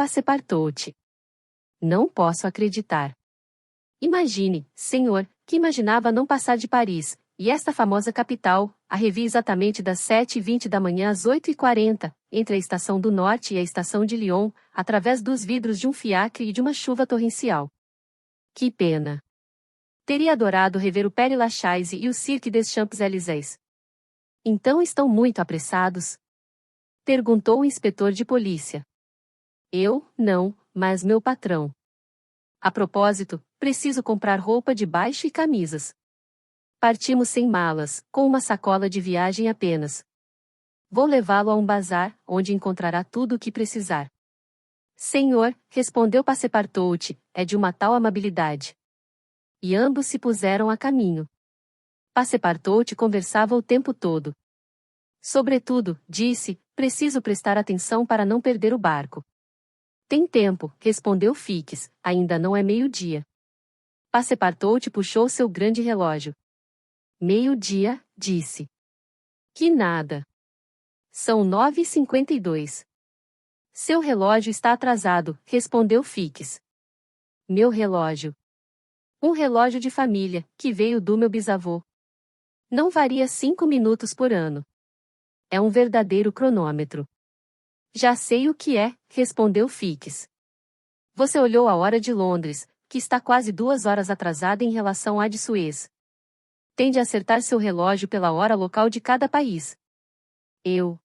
Passepartout. Não posso acreditar. Imagine, senhor, que imaginava não passar de Paris, e esta famosa capital, a revi exatamente das 7h20 da manhã às 8h40, entre a estação do Norte e a estação de Lyon, através dos vidros de um fiacre e de uma chuva torrencial. Que pena! Teria adorado rever o Père Lachaise e o Cirque des Champs-Élysées. Então estão muito apressados? Perguntou o inspetor de polícia. Eu, não, mas meu patrão. A propósito, preciso comprar roupa de baixo e camisas. Partimos sem malas, com uma sacola de viagem apenas. Vou levá-lo a um bazar, onde encontrará tudo o que precisar. Senhor, respondeu Passepartout, é de uma tal amabilidade. E ambos se puseram a caminho. Passepartout conversava o tempo todo. Sobretudo, disse, preciso prestar atenção para não perder o barco. Tem tempo, respondeu Fix, ainda não é meio-dia. Passepartout puxou seu grande relógio. Meio-dia, disse. Que nada. São 9h52. Seu relógio está atrasado, respondeu Fix. Meu relógio. Um relógio de família, que veio do meu bisavô. Não varia 5 minutos por ano. É um verdadeiro cronômetro. Já sei o que é, respondeu Fix. Você olhou a hora de Londres, que está quase 2 horas atrasada em relação à de Suez. Tende a acertar seu relógio pela hora local de cada país. Eu.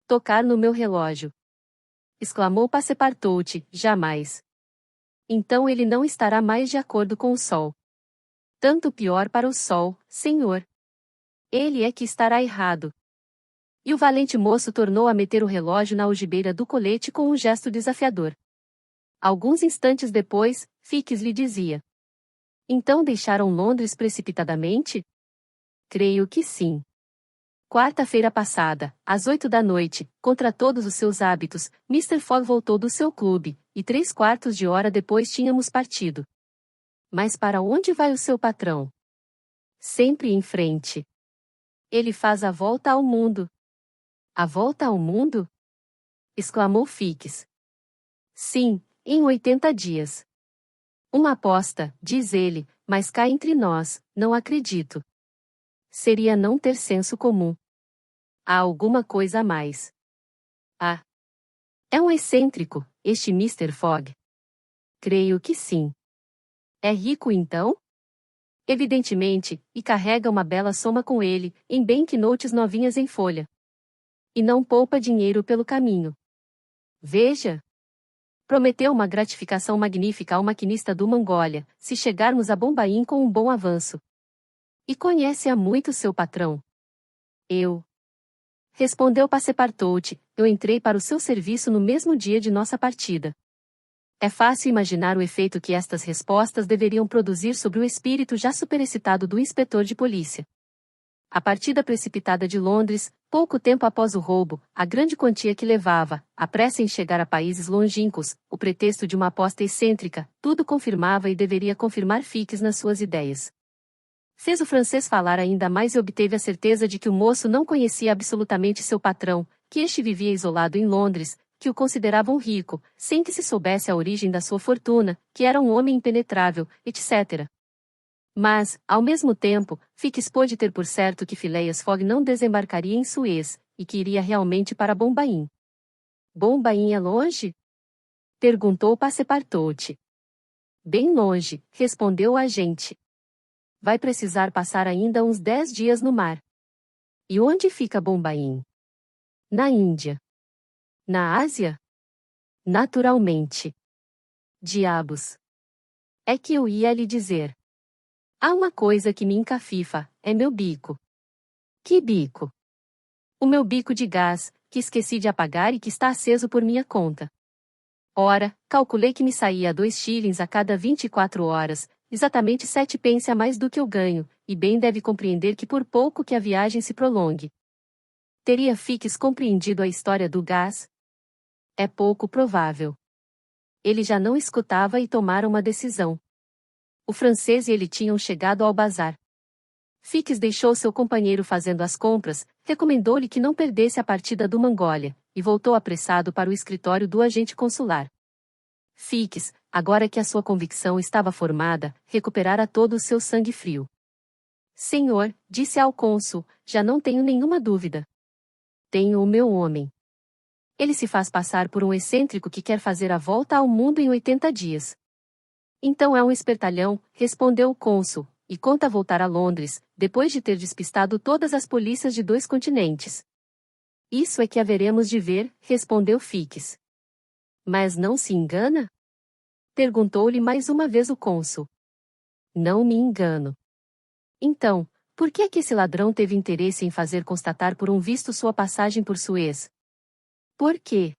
Tocar no meu relógio. Exclamou Passepartout, jamais. Então ele não estará mais de acordo com o sol. Tanto pior para o sol, senhor. Ele é que estará errado. E o valente moço tornou a meter o relógio na algibeira do colete com um gesto desafiador. Alguns instantes depois, Fix lhe dizia. Então deixaram Londres precipitadamente? Creio que sim. Quarta-feira passada, às 8 da noite, contra todos os seus hábitos, Mr. Fogg voltou do seu clube, e 3/4 de hora depois tínhamos partido. Mas para onde vai o seu patrão? Sempre em frente. Ele faz a volta ao mundo. A volta ao mundo? Exclamou Fix. Sim, em 80 dias. Uma aposta, diz ele, mas cá entre nós, não acredito. Seria não ter senso comum. Há alguma coisa a mais. Ah. É um excêntrico, este Mr. Fogg. Creio que sim. É rico então? Evidentemente, e carrega uma bela soma com ele, em banknotes novinhas em folha. E não poupa dinheiro pelo caminho. Veja. Prometeu uma gratificação magnífica ao maquinista do Mongólia, se chegarmos a Bombaim com um bom avanço. E conhece há muito seu patrão? Eu. Respondeu Passepartout, eu entrei para o seu serviço no mesmo dia de nossa partida. É fácil imaginar o efeito que estas respostas deveriam produzir sobre o espírito já superexcitado do inspetor de polícia. A partida precipitada de Londres, pouco tempo após o roubo, a grande quantia que levava, a pressa em chegar a países longínquos, o pretexto de uma aposta excêntrica, tudo confirmava e deveria confirmar Fix nas suas ideias. Fez o francês falar ainda mais e obteve a certeza de que o moço não conhecia absolutamente seu patrão, que este vivia isolado em Londres, que o consideravam rico, sem que se soubesse a origem da sua fortuna, que era um homem impenetrável, etc. Mas, ao mesmo tempo, Fix pôde ter por certo que Phileas Fogg não desembarcaria em Suez, e que iria realmente para Bombaim. Bombaim é longe? Perguntou Passepartout. Bem longe, respondeu o agente. Vai precisar passar ainda uns 10 dias no mar. E onde fica Bombaim? Na Índia. Na Ásia? Naturalmente. Diabos. É que eu ia lhe dizer. Há uma coisa que me encafifa, é meu bico. Que bico? O meu bico de gás, que esqueci de apagar e que está aceso por minha conta. Ora, calculei que me saía 2 shillings a cada 24 horas, exatamente 7 pence a mais do que eu ganho, e bem deve compreender que por pouco que a viagem se prolongue. Teria Fix compreendido a história do gás? É pouco provável. Ele já não escutava e tomara uma decisão. O francês e ele tinham chegado ao bazar. Fix deixou seu companheiro fazendo as compras, recomendou-lhe que não perdesse a partida do Mongólia, e voltou apressado para o escritório do agente consular. Fix, agora que a sua convicção estava formada, recuperara todo o seu sangue frio. Senhor, disse ao cônsul, já não tenho nenhuma dúvida. Tenho o meu homem. Ele se faz passar por um excêntrico que quer fazer a volta ao mundo em 80 dias. Então é um espertalhão, respondeu o cônsul, e conta voltar a Londres, depois de ter despistado todas as polícias de 2 continentes. Isso é que haveremos de ver, respondeu Fix. Mas não se engana? Perguntou-lhe mais uma vez o cônsul. Não me engano. Então, por que é que esse ladrão teve interesse em fazer constatar por um visto sua passagem por Suez? Por quê?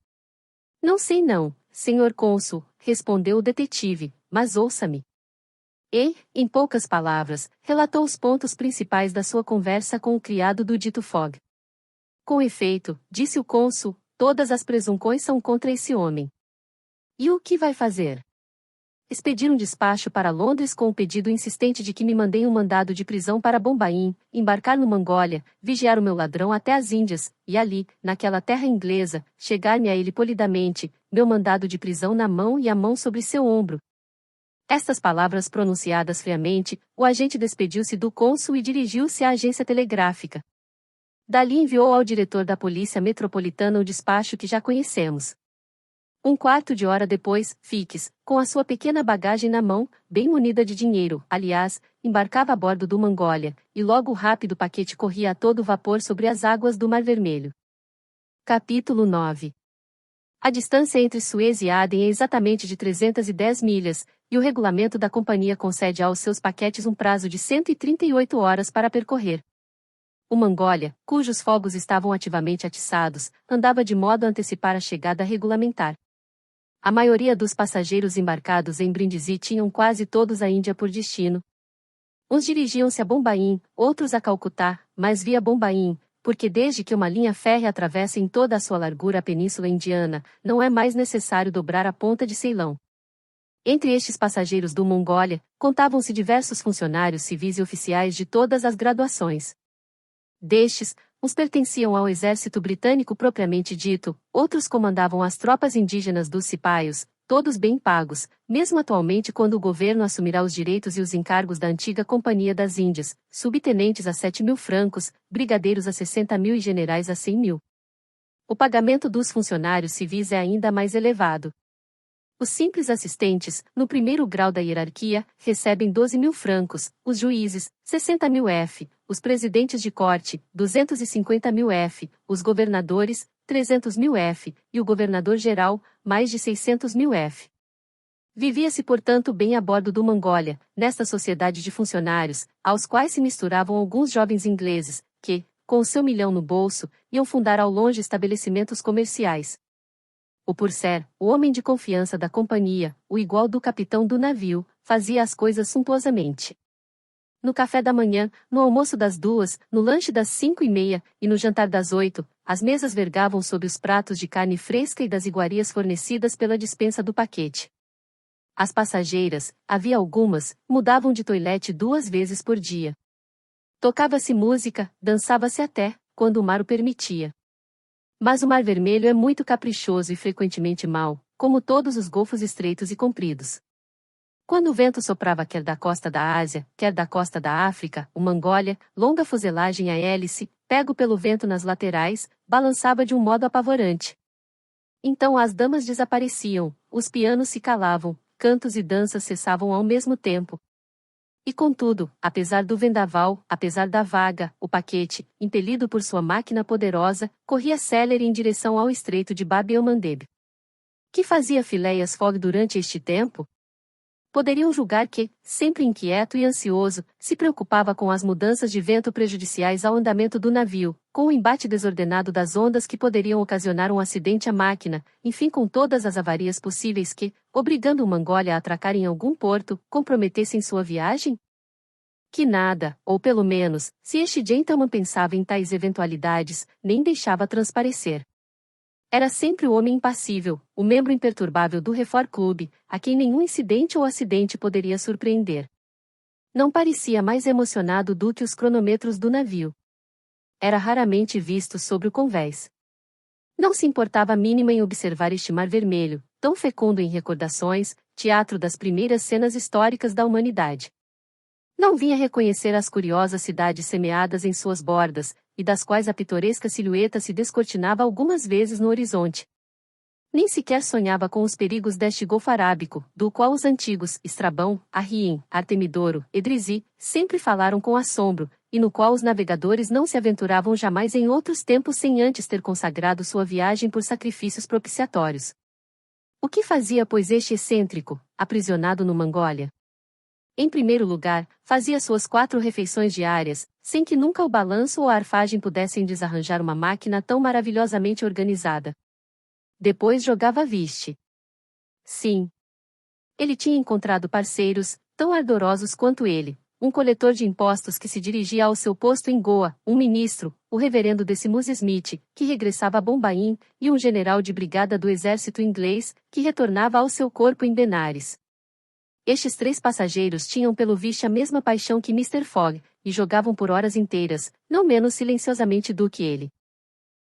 Não sei não, senhor cônsul, respondeu o detetive, mas ouça-me. E, em poucas palavras, relatou os pontos principais da sua conversa com o criado do dito Fogg. Com efeito, disse o cônsul, todas as presunções são contra esse homem. E o que vai fazer? Expedir um despacho para Londres com o pedido insistente de que me mandem um mandado de prisão para Bombaim, embarcar no Mongólia, vigiar o meu ladrão até as Índias, e ali, naquela terra inglesa, chegar-me a ele polidamente, meu mandado de prisão na mão e a mão sobre seu ombro. Estas palavras pronunciadas friamente, o agente despediu-se do cônsul e dirigiu-se à agência telegráfica. Dali enviou ao diretor da Polícia Metropolitana o despacho que já conhecemos. Um quarto de hora depois, Fix, com a sua pequena bagagem na mão, bem munida de dinheiro, aliás, embarcava a bordo do Mongólia, e logo o rápido paquete corria a todo vapor sobre as águas do Mar Vermelho. Capítulo 9. A distância entre Suez e Aden é exatamente de 310 milhas, e o regulamento da companhia concede aos seus paquetes um prazo de 138 horas para percorrer. O Mongólia, cujos fogos estavam ativamente atiçados, andava de modo a antecipar a chegada regulamentar. A maioria dos passageiros embarcados em Brindisi tinham quase todos a Índia por destino. Uns dirigiam-se a Bombaim, outros a Calcutá, mas via Bombaim, porque desde que uma linha férrea atravessa em toda a sua largura a Península Indiana, não é mais necessário dobrar a ponta de Ceilão. Entre estes passageiros do Mongólia, contavam-se diversos funcionários civis e oficiais de todas as graduações. Destes, uns pertenciam ao exército britânico propriamente dito, outros comandavam as tropas indígenas dos cipaios, todos bem pagos, mesmo atualmente quando o governo assumirá os direitos e os encargos da antiga Companhia das Índias, subtenentes a 7.000 francos, brigadeiros a 60.000 e generais a 100.000. O pagamento dos funcionários civis é ainda mais elevado. Os simples assistentes, no primeiro grau da hierarquia, recebem 12.000 francos, os juízes, 60.000 F, os presidentes de corte, 250.000 F, os governadores, 300.000 F, e o governador-geral, mais de 600.000 F. Vivia-se, portanto, bem a bordo do Mongólia, nesta sociedade de funcionários, aos quais se misturavam alguns jovens ingleses, que, com o seu milhão no bolso, iam fundar ao longe estabelecimentos comerciais. O Purser, o homem de confiança da companhia, o igual do capitão do navio, fazia as coisas suntuosamente. No café da manhã, no almoço das 2, no lanche das 5:30 e no jantar das 8, as mesas vergavam sob os pratos de carne fresca e das iguarias fornecidas pela dispensa do paquete. As passageiras, havia algumas, mudavam de toilette 2 vezes por dia. Tocava-se música, dançava-se até, quando o mar o permitia. Mas o Mar Vermelho é muito caprichoso e frequentemente mau, como todos os golfos estreitos e compridos. Quando o vento soprava quer da costa da Ásia, quer da costa da África, o Mongólia, longa fuselagem a hélice, pego pelo vento nas laterais, balançava de um modo apavorante. Então as damas desapareciam, os pianos se calavam, cantos e danças cessavam ao mesmo tempo. E contudo, apesar do vendaval, apesar da vaga, o paquete, impelido por sua máquina poderosa, corria célere em direção ao estreito de Bab el-Mandeb. Que fazia Phileas Fogg durante este tempo? Poderiam julgar que, sempre inquieto e ansioso, se preocupava com as mudanças de vento prejudiciais ao andamento do navio, com o embate desordenado das ondas que poderiam ocasionar um acidente à máquina, enfim com todas as avarias possíveis que, obrigando o Mongólia a atracar em algum porto, comprometessem sua viagem? Que nada, ou pelo menos, se este gentleman pensava em tais eventualidades, nem deixava transparecer. Era sempre o homem impassível, o membro imperturbável do Reform Club, a quem nenhum incidente ou acidente poderia surpreender. Não parecia mais emocionado do que os cronômetros do navio. Era raramente visto sobre o convés. Não se importava a mínima em observar este mar vermelho, tão fecundo em recordações, teatro das primeiras cenas históricas da humanidade. Não vinha reconhecer as curiosas cidades semeadas em suas bordas, e das quais a pitoresca silhueta se descortinava algumas vezes no horizonte. Nem sequer sonhava com os perigos deste golfo arábico, do qual os antigos, Estrabão, Arrien, Artemidoro, Edrisi, sempre falaram com assombro, e no qual os navegadores não se aventuravam jamais em outros tempos sem antes ter consagrado sua viagem por sacrifícios propiciatórios. O que fazia, pois, este excêntrico, aprisionado no Mongólia? Em primeiro lugar, fazia suas 4 refeições diárias, sem que nunca o balanço ou a arfagem pudessem desarranjar uma máquina tão maravilhosamente organizada. Depois jogava viste. Sim. Ele tinha encontrado parceiros, tão ardorosos quanto ele, um coletor de impostos que se dirigia ao seu posto em Goa, um ministro, o reverendo Decimus Smith, que regressava a Bombaim, e um general de brigada do exército inglês, que retornava ao seu corpo em Benares. Estes 3 passageiros tinham pelo visto a mesma paixão que Mr. Fogg, e jogavam por horas inteiras, não menos silenciosamente do que ele.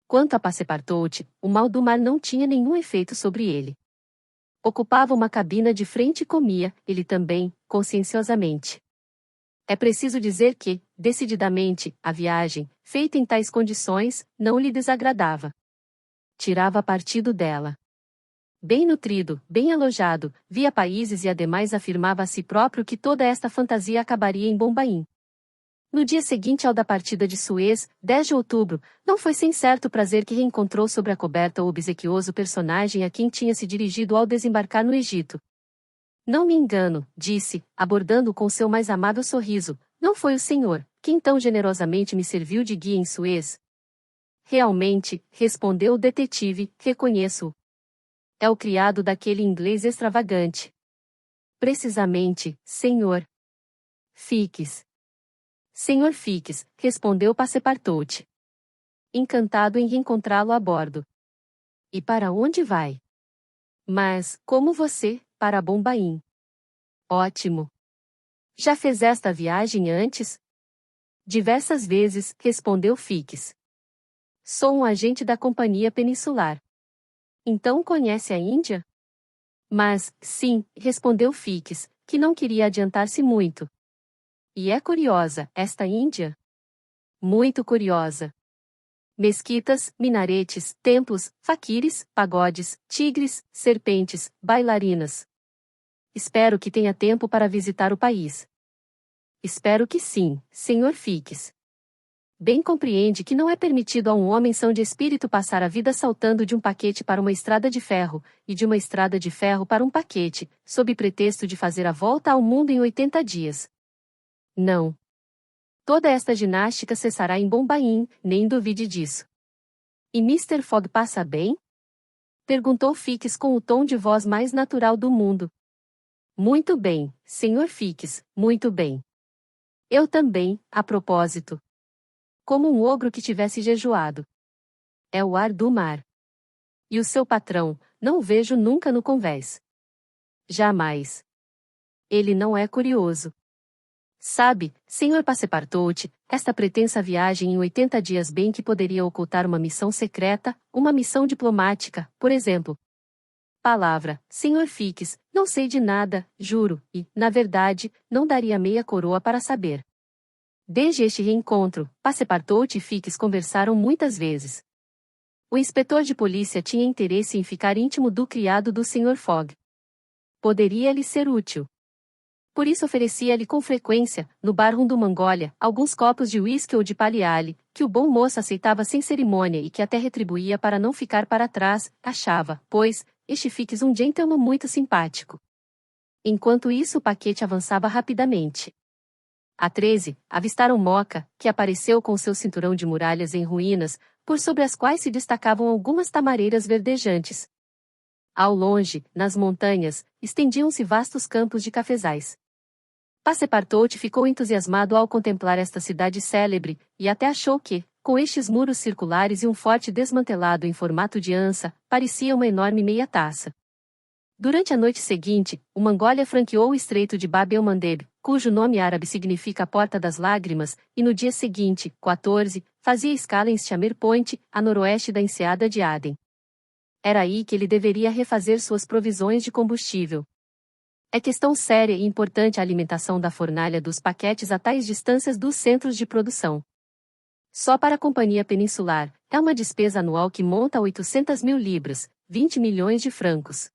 Quanto a Passepartout, o mal do mar não tinha nenhum efeito sobre ele. Ocupava uma cabina de frente e comia, ele também, conscienciosamente. É preciso dizer que, decididamente, a viagem, feita em tais condições, não lhe desagradava. Tirava partido dela. Bem nutrido, bem alojado, via países e ademais afirmava a si próprio que toda esta fantasia acabaria em Bombaim. No dia seguinte ao da partida de Suez, 10 de outubro, não foi sem certo prazer que reencontrou sobre a coberta o obsequioso personagem a quem tinha se dirigido ao desembarcar no Egito. Não me engano, disse, abordando-o com seu mais amável sorriso, não foi o senhor, quem tão generosamente me serviu de guia em Suez? Realmente, respondeu o detetive, reconheço-o. É o criado daquele inglês extravagante. Precisamente, senhor. Fiques. Senhor Fix, respondeu Passepartout. Encantado em reencontrá-lo a bordo. E para onde vai? Mas, como você, para Bombaim. Ótimo. Já fez esta viagem antes? Diversas vezes, respondeu Fix. Sou um agente da Companhia Peninsular. Então conhece a Índia? Mas, sim, respondeu Fix, que não queria adiantar-se muito. E é curiosa, esta Índia? Muito curiosa. Mesquitas, minaretes, templos, faquires, pagodes, tigres, serpentes, bailarinas. Espero que tenha tempo para visitar o país. Espero que sim, Sr. Fix. Bem compreende que não é permitido a um homem são de espírito passar a vida saltando de um paquete para uma estrada de ferro, e de uma estrada de ferro para um paquete, sob pretexto de fazer a volta ao mundo em 80 dias. Não. Toda esta ginástica cessará em Bombaim, nem duvide disso. E Mr. Fogg passa bem? Perguntou Fix com o tom de voz mais natural do mundo. Muito bem, Sr. Fix, muito bem. Eu também, a propósito. Como um ogro que tivesse jejuado. É o ar do mar. E o seu patrão, não o vejo nunca no convés. Jamais. Ele não é curioso. Sabe, Sr. Passepartout, esta pretensa viagem em 80 dias bem que poderia ocultar uma missão secreta, uma missão diplomática, por exemplo. Palavra, Sr. Fix, não sei de nada, juro, e, na verdade, não daria meia coroa para saber. Desde este reencontro, Passepartout e Fix conversaram muitas vezes. O inspetor de polícia tinha interesse em ficar íntimo do criado do Sr. Fogg. Poderia lhe ser útil. Por isso oferecia-lhe com frequência, no bar-room do Mongólia, alguns copos de uísque ou de paliale, que o bom moço aceitava sem cerimônia e que até retribuía para não ficar para trás, achava, pois, este Fix um gentleman muito simpático. Enquanto isso o paquete avançava rapidamente. A 13, avistaram Moca, que apareceu com seu cinturão de muralhas em ruínas, por sobre as quais se destacavam algumas tamareiras verdejantes. Ao longe, nas montanhas, estendiam-se vastos campos de cafezais. Passepartout ficou entusiasmado ao contemplar esta cidade célebre, e até achou que, com estes muros circulares e um forte desmantelado em formato de ança, parecia uma enorme meia-taça. Durante a noite seguinte, o Mongólia franqueou o estreito de Bab el-Mandeb, cujo nome árabe significa Porta das Lágrimas, e no dia seguinte, 14, fazia escala em Shamir Point, a noroeste da enseada de Aden. Era aí que ele deveria refazer suas provisões de combustível. É questão séria e importante a alimentação da fornalha dos paquetes a tais distâncias dos centros de produção. Só para a Companhia Peninsular, é uma despesa anual que monta 800 mil libras, 20 milhões de francos.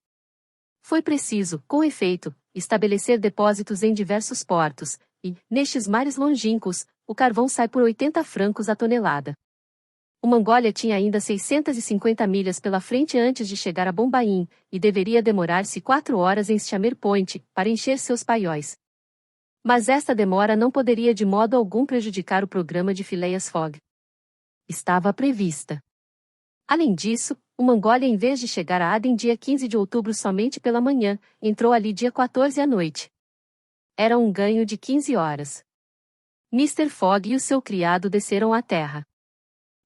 Foi preciso, com efeito, estabelecer depósitos em diversos portos, e, nestes mares longínquos, o carvão sai por 80 francos a tonelada. O Mongólia tinha ainda 650 milhas pela frente antes de chegar a Bombaim, e deveria demorar-se 4 horas em Shamir Point, para encher seus paióis. Mas esta demora não poderia de modo algum prejudicar o programa de Phileas Fogg. Estava prevista. Além disso, o Mongólia, em vez de chegar a Aden dia 15 de outubro somente pela manhã, entrou ali dia 14 à noite. Era um ganho de 15 horas. Mr. Fogg e o seu criado desceram à terra.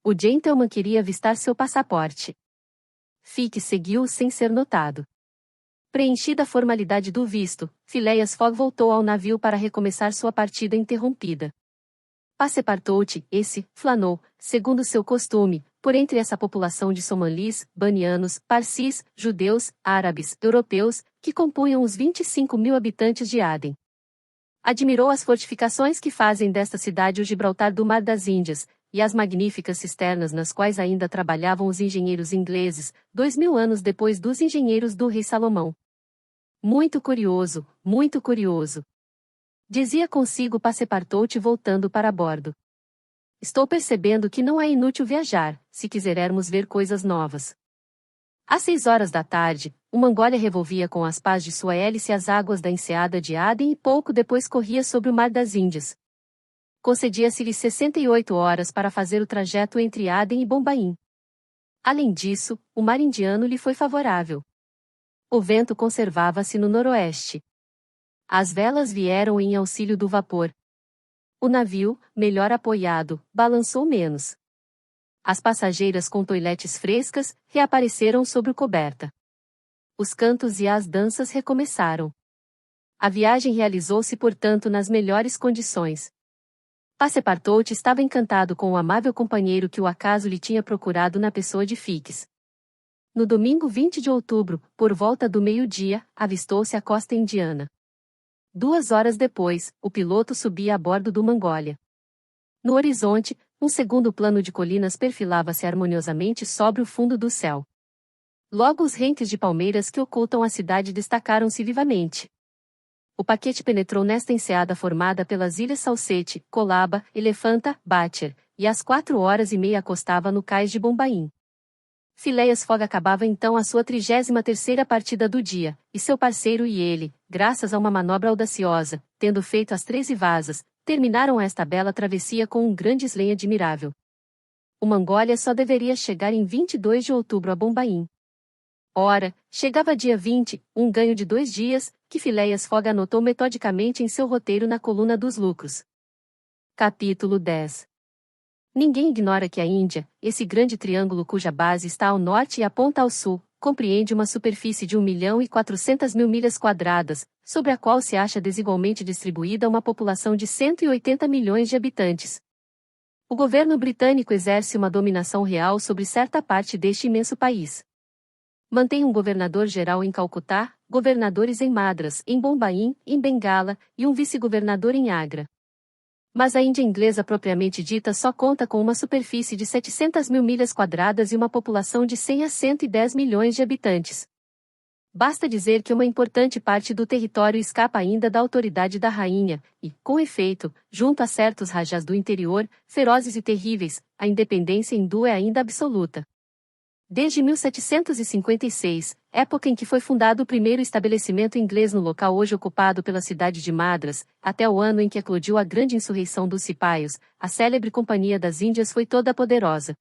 O gentleman queria avistar seu passaporte. Fix seguiu sem ser notado. Preenchida a formalidade do visto, Phileas Fogg voltou ao navio para recomeçar sua partida interrompida. Passepartout, flanou, segundo seu costume, por entre essa população de somalis, banianos, parsis, judeus, árabes, europeus, que compunham os 25 mil habitantes de Aden. Admirou as fortificações que fazem desta cidade o Gibraltar do Mar das Índias, e as magníficas cisternas nas quais ainda trabalhavam os engenheiros ingleses, 2000 anos depois dos engenheiros do rei Salomão. Muito curioso, dizia consigo Passepartout voltando para bordo. Estou percebendo que não é inútil viajar, se quisermos ver coisas novas. Às 6 horas da tarde, o Mongólia revolvia com as pás de sua hélice as águas da enseada de Aden e pouco depois corria sobre o Mar das Índias. Concedia-se-lhe 68 horas para fazer o trajeto entre Aden e Bombaim. Além disso, o mar Indiano lhe foi favorável. O vento conservava-se no noroeste. As velas vieram em auxílio do vapor. O navio, melhor apoiado, balançou menos. As passageiras com toiletes frescas reapareceram sobre o coberta. Os cantos e as danças recomeçaram. A viagem realizou-se, portanto, nas melhores condições. Passepartout estava encantado com o amável companheiro que o acaso lhe tinha procurado na pessoa de Fix. No domingo 20 de outubro, por volta do meio-dia, avistou-se a costa indiana. 2 horas depois, o piloto subia a bordo do Mongólia. No horizonte, um segundo plano de colinas perfilava-se harmoniosamente sobre o fundo do céu. Logo os rentes de palmeiras que ocultam a cidade destacaram-se vivamente. O paquete penetrou nesta enseada formada pelas ilhas Salsette, Colaba, Elefanta, Bacher, e às 4h30 acostava no cais de Bombaim. Phileas Fogg acabava então a sua 33ª partida do dia, e seu parceiro e ele, graças a uma manobra audaciosa, tendo feito as 13 vasas, terminaram esta bela travessia com um grande slam admirável. O Mongólia só deveria chegar em 22 de outubro a Bombaim. Ora, chegava dia 20, um ganho de 2 dias, que Phileas Fogg anotou metodicamente em seu roteiro na coluna dos lucros. Capítulo 10. Ninguém ignora que a Índia, esse grande triângulo cuja base está ao norte e aponta ao sul, compreende uma superfície de 1.400.000 milhas quadradas, sobre a qual se acha desigualmente distribuída uma população de 180 milhões de habitantes. O governo britânico exerce uma dominação real sobre certa parte deste imenso país. Mantém um governador-geral em Calcutá, governadores em Madras, em Bombaim, em Bengala, e um vice-governador em Agra. Mas a Índia inglesa propriamente dita só conta com uma superfície de 700.000 milhas quadradas e uma população de 100 a 110 milhões de habitantes. Basta dizer que uma importante parte do território escapa ainda da autoridade da rainha, e, com efeito, junto a certos rajás do interior, ferozes e terríveis, a independência hindu é ainda absoluta. Desde 1756, época em que foi fundado o primeiro estabelecimento inglês no local hoje ocupado pela cidade de Madras, até o ano em que eclodiu a grande insurreição dos cipaios, a célebre Companhia das Índias foi toda poderosa.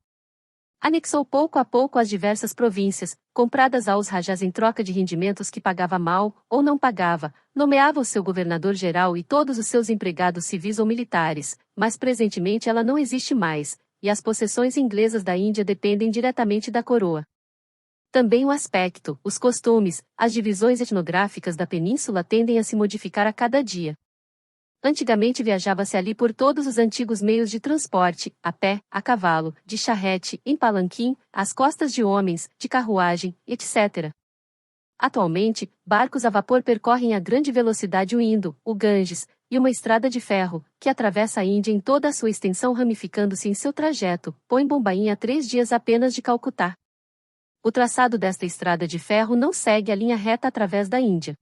Anexou pouco a pouco as diversas províncias, compradas aos rajás em troca de rendimentos que pagava mal, ou não pagava, nomeava o seu governador-geral e todos os seus empregados civis ou militares, mas presentemente ela não existe mais, e as possessões inglesas da Índia dependem diretamente da coroa. Também o aspecto, os costumes, as divisões etnográficas da península tendem a se modificar a cada dia. Antigamente viajava-se ali por todos os antigos meios de transporte, a pé, a cavalo, de charrete, em palanquim, às costas de homens, de carruagem, etc. Atualmente, barcos a vapor percorrem a grande velocidade o Indo, o Ganges, e uma estrada de ferro, que atravessa a Índia em toda a sua extensão ramificando-se em seu trajeto, põe Bombaim a 3 dias apenas de Calcutá. O traçado desta estrada de ferro não segue a linha reta através da Índia.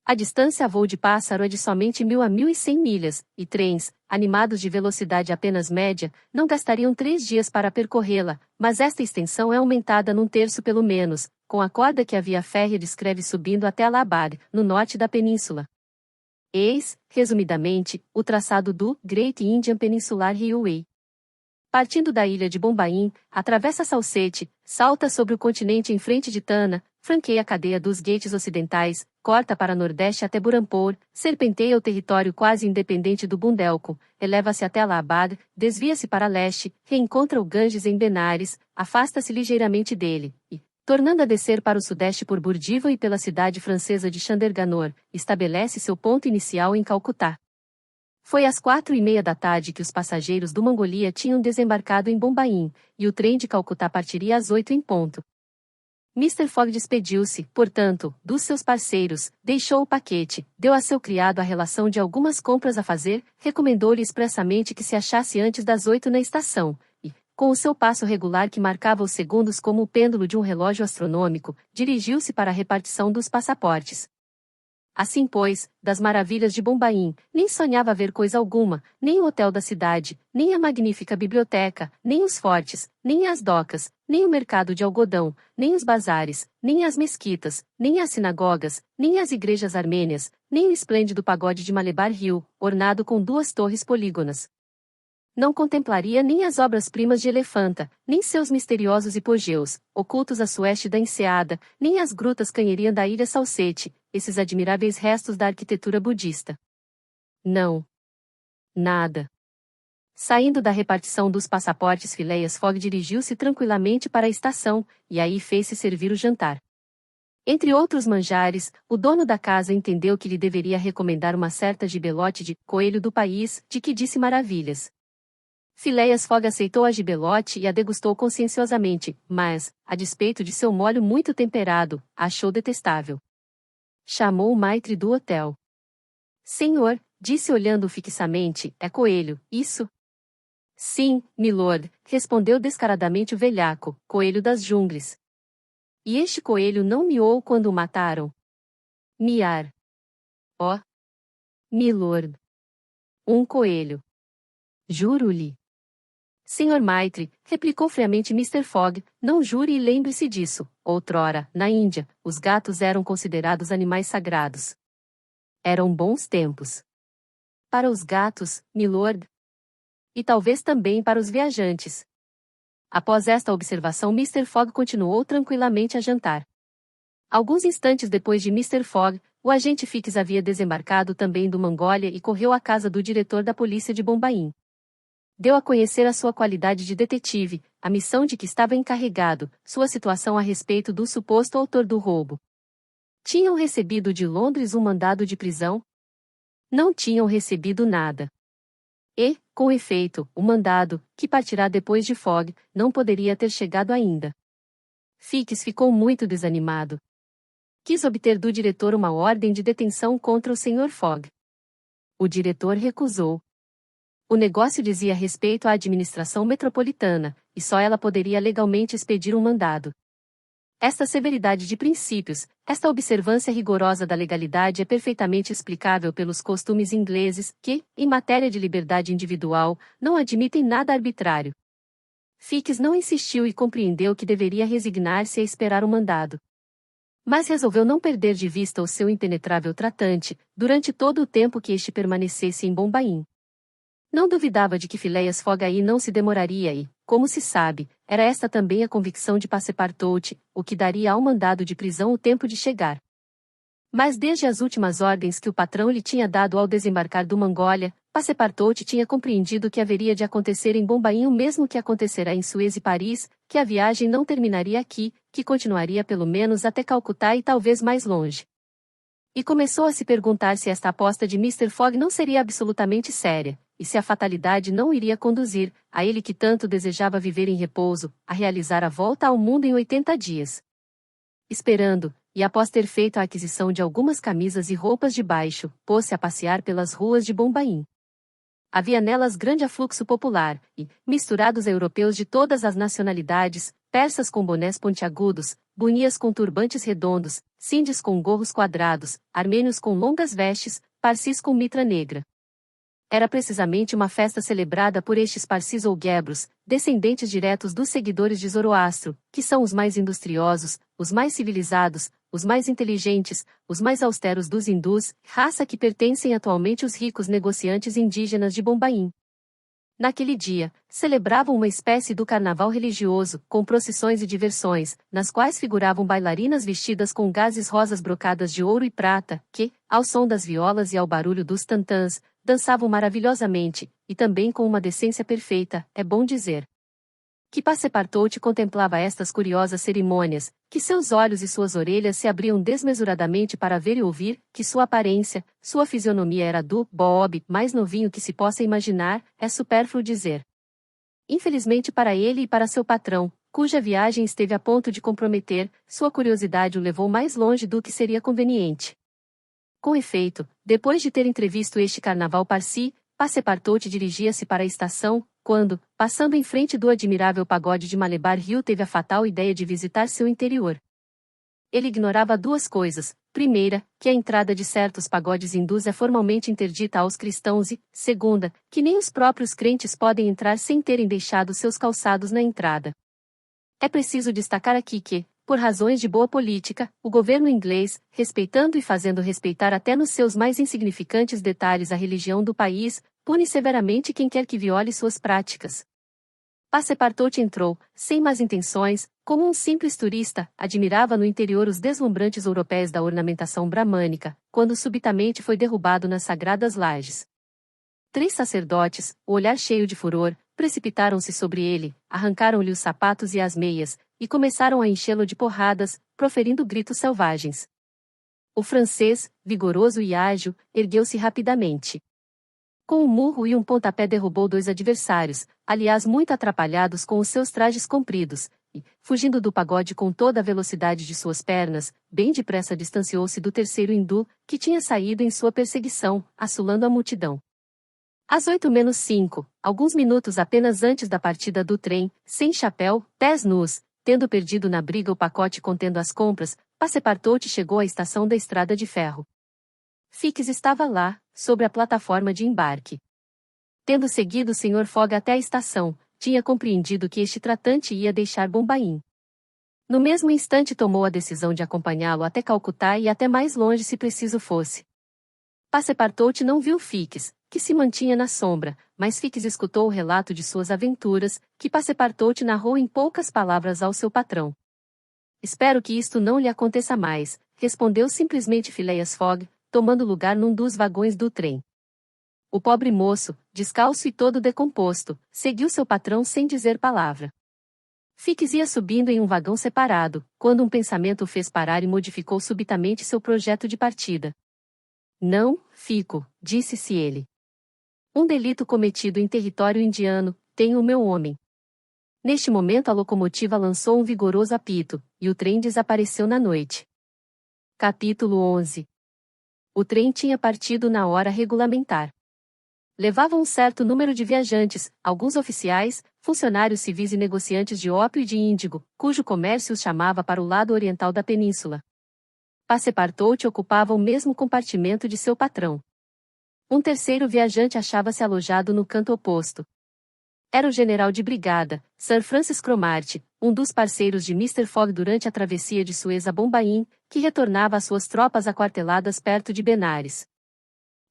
A distância a voo de pássaro é de somente 1.000 a 1.100 milhas, e trens, animados de velocidade apenas média, não gastariam 3 dias para percorrê-la, mas esta extensão é aumentada num terço pelo menos, com a corda que a via férrea descreve subindo até Allahabad, no norte da península. Eis, resumidamente, o traçado do Great Indian Peninsular Railway. Partindo da ilha de Bombaim, atravessa Salsette, salta sobre o continente em frente de Tana, franqueia a cadeia dos Ghats ocidentais, corta para nordeste até Burhanpur, serpenteia o território quase independente do Bundelkhand, eleva-se até Allahabad, desvia-se para leste, reencontra o Ganges em Benares, afasta-se ligeiramente dele, e, tornando a descer para o sudeste por Burdiva e pela cidade francesa de Chanderganur, estabelece seu ponto inicial em Calcutá. Foi às 4:30 da tarde que os passageiros do Mongolia tinham desembarcado em Bombaim, e o trem de Calcutá partiria às 8 em ponto. Mr. Fogg despediu-se, portanto, dos seus parceiros, deixou o paquete, deu a seu criado a relação de algumas compras a fazer, recomendou-lhe expressamente que se achasse antes das 8 na estação, e, com o seu passo regular que marcava os segundos como o pêndulo de um relógio astronômico, dirigiu-se para a repartição dos passaportes. Assim pois, das maravilhas de Bombaim, nem sonhava ver coisa alguma, nem o hotel da cidade, nem a magnífica biblioteca, nem os fortes, nem as docas, nem o mercado de algodão, nem os bazares, nem as mesquitas, nem as sinagogas, nem as igrejas armênias, nem o esplêndido pagode de Malebar Hill, ornado com 2 torres polígonas. Não contemplaria nem as obras-primas de Elefanta, nem seus misteriosos hipogeus, ocultos a sueste da enseada, nem as grutas canheriam da ilha Salsette, esses admiráveis restos da arquitetura budista. Não. Nada. Saindo da repartição dos passaportes, Phileas Fogg dirigiu-se tranquilamente para a estação, e aí fez-se servir o jantar. Entre outros manjares, o dono da casa entendeu que lhe deveria recomendar uma certa gibelote de coelho do país, de que disse maravilhas. Phileas Fogg aceitou a gibelote e a degustou conscienciosamente, mas, a despeito de seu molho muito temperado, a achou detestável. Chamou o maitre do hotel. Senhor, disse olhando-o fixamente, é coelho, isso? Sim, milord, respondeu descaradamente o velhaco, coelho das jungles. E este coelho não miou quando o mataram? Miar. Ó. Milord. Um coelho. Juro-lhe. Senhor Maitre, replicou friamente Mr. Fogg, não jure e lembre-se disso. Outrora, na Índia, os gatos eram considerados animais sagrados. Eram bons tempos. Para os gatos, milord. E talvez também para os viajantes. Após esta observação, Mr. Fogg continuou tranquilamente a jantar. Alguns instantes depois de Mr. Fogg, o agente Fix havia desembarcado também do Mongólia e correu à casa do diretor da polícia de Bombaim. Deu a conhecer a sua qualidade de detetive, a missão de que estava encarregado, sua situação a respeito do suposto autor do roubo. Tinham recebido de Londres um mandado de prisão? Não tinham recebido nada. E, com efeito, o mandado, que partirá depois de Fogg, não poderia ter chegado ainda. Fix ficou muito desanimado. Quis obter do diretor uma ordem de detenção contra o Sr. Fogg. O diretor recusou. O negócio dizia respeito à administração metropolitana, e só ela poderia legalmente expedir um mandado. Esta severidade de princípios, esta observância rigorosa da legalidade é perfeitamente explicável pelos costumes ingleses que, em matéria de liberdade individual, não admitem nada arbitrário. Fix não insistiu e compreendeu que deveria resignar-se a esperar o mandado. Mas resolveu não perder de vista o seu impenetrável tratante, durante todo o tempo que este permanecesse em Bombaim. Não duvidava de que Phileas Fogg aí não se demoraria e, como se sabe, era esta também a convicção de Passepartout, o que daria ao mandado de prisão o tempo de chegar. Mas desde as últimas ordens que o patrão lhe tinha dado ao desembarcar do Mongólia, Passepartout tinha compreendido que haveria de acontecer em Bombaim o mesmo que acontecerá em Suez e Paris, que a viagem não terminaria aqui, que continuaria pelo menos até Calcutá e talvez mais longe. E começou a se perguntar se esta aposta de Mr. Fogg não seria absolutamente séria, e se a fatalidade não iria conduzir, a ele que tanto desejava viver em repouso, a realizar a volta ao mundo em 80 dias. Esperando, e após ter feito a aquisição de algumas camisas e roupas de baixo, pôs-se a passear pelas ruas de Bombaim. Havia nelas grande afluxo popular, e, misturados europeus de todas as nacionalidades, persas com bonés pontiagudos, bunias com turbantes redondos, sindes com gorros quadrados, armênios com longas vestes, parsis com mitra negra. Era precisamente uma festa celebrada por estes parsis ou guebros, descendentes diretos dos seguidores de Zoroastro, que são os mais industriosos, os mais civilizados, os mais inteligentes, os mais austeros dos hindus, raça que pertencem atualmente os ricos negociantes indígenas de Bombaim. Naquele dia, celebravam uma espécie do carnaval religioso, com procissões e diversões, nas quais figuravam bailarinas vestidas com gases rosas brocadas de ouro e prata, que, ao som das violas e ao barulho dos tantãs, dançavam maravilhosamente, e também com uma decência perfeita, é bom dizer. Que Passepartout contemplava estas curiosas cerimônias, que seus olhos e suas orelhas se abriam desmesuradamente para ver e ouvir, que sua aparência, sua fisionomia era do Bob mais novinho que se possa imaginar, é supérfluo dizer. Infelizmente para ele e para seu patrão, cuja viagem esteve a ponto de comprometer, sua curiosidade o levou mais longe do que seria conveniente. Com efeito, depois de ter entrevisto este carnaval parsi, Passepartout dirigia-se para a estação, quando, passando em frente do admirável pagode de Malebar Hill, teve a fatal ideia de visitar seu interior. Ele ignorava duas coisas: primeira, que a entrada de certos pagodes hindus é formalmente interdita aos cristãos e, segunda, que nem os próprios crentes podem entrar sem terem deixado seus calçados na entrada. É preciso destacar aqui que, por razões de boa política, o governo inglês, respeitando e fazendo respeitar até nos seus mais insignificantes detalhes a religião do país, pune severamente quem quer que viole suas práticas. Passepartout entrou, sem más intenções, como um simples turista, admirava no interior os deslumbrantes ouropés da ornamentação bramânica, quando subitamente foi derrubado nas sagradas lajes. 3 sacerdotes, o olhar cheio de furor, precipitaram-se sobre ele, arrancaram-lhe os sapatos e as meias, e começaram a enchê-lo de porradas, proferindo gritos selvagens. O francês, vigoroso e ágil, ergueu-se rapidamente. Com um murro e um pontapé derrubou 2 adversários, aliás muito atrapalhados com os seus trajes compridos, e, fugindo do pagode com toda a velocidade de suas pernas, bem depressa distanciou-se do terceiro hindu, que tinha saído em sua perseguição, assolando a multidão. Às 8:05, alguns minutos apenas antes da partida do trem, sem chapéu, pés nus, tendo perdido na briga o pacote contendo as compras, Passepartout chegou à estação da estrada de ferro. Fix estava lá, sobre a plataforma de embarque. Tendo seguido o Sr. Fogg até a estação, tinha compreendido que este tratante ia deixar Bombaim. No mesmo instante tomou a decisão de acompanhá-lo até Calcutá e até mais longe se preciso fosse. Passepartout não viu Fix, que se mantinha na sombra, mas Fix escutou o relato de suas aventuras, que Passepartout narrou em poucas palavras ao seu patrão. Espero que isto não lhe aconteça mais, respondeu simplesmente Phileas Fogg, tomando lugar num dos vagões do trem. O pobre moço, descalço e todo decomposto, seguiu seu patrão sem dizer palavra. Fix ia subindo em um vagão separado, quando um pensamento o fez parar e modificou subitamente seu projeto de partida. Não, fico, disse-se ele. Um delito cometido em território indiano, tenho o meu homem. Neste momento a locomotiva lançou um vigoroso apito, e o trem desapareceu na noite. Capítulo 11. O trem tinha partido na hora regulamentar. Levava um certo número de viajantes, alguns oficiais, funcionários civis e negociantes de ópio e de índigo, cujo comércio os chamava para o lado oriental da península. Passepartout ocupava o mesmo compartimento de seu patrão. Um terceiro viajante achava-se alojado no canto oposto. Era o general de brigada, Sir Francis Cromarty, um dos parceiros de Mr. Fogg durante a travessia de Suez a Bombaim, que retornava às suas tropas aquarteladas perto de Benares.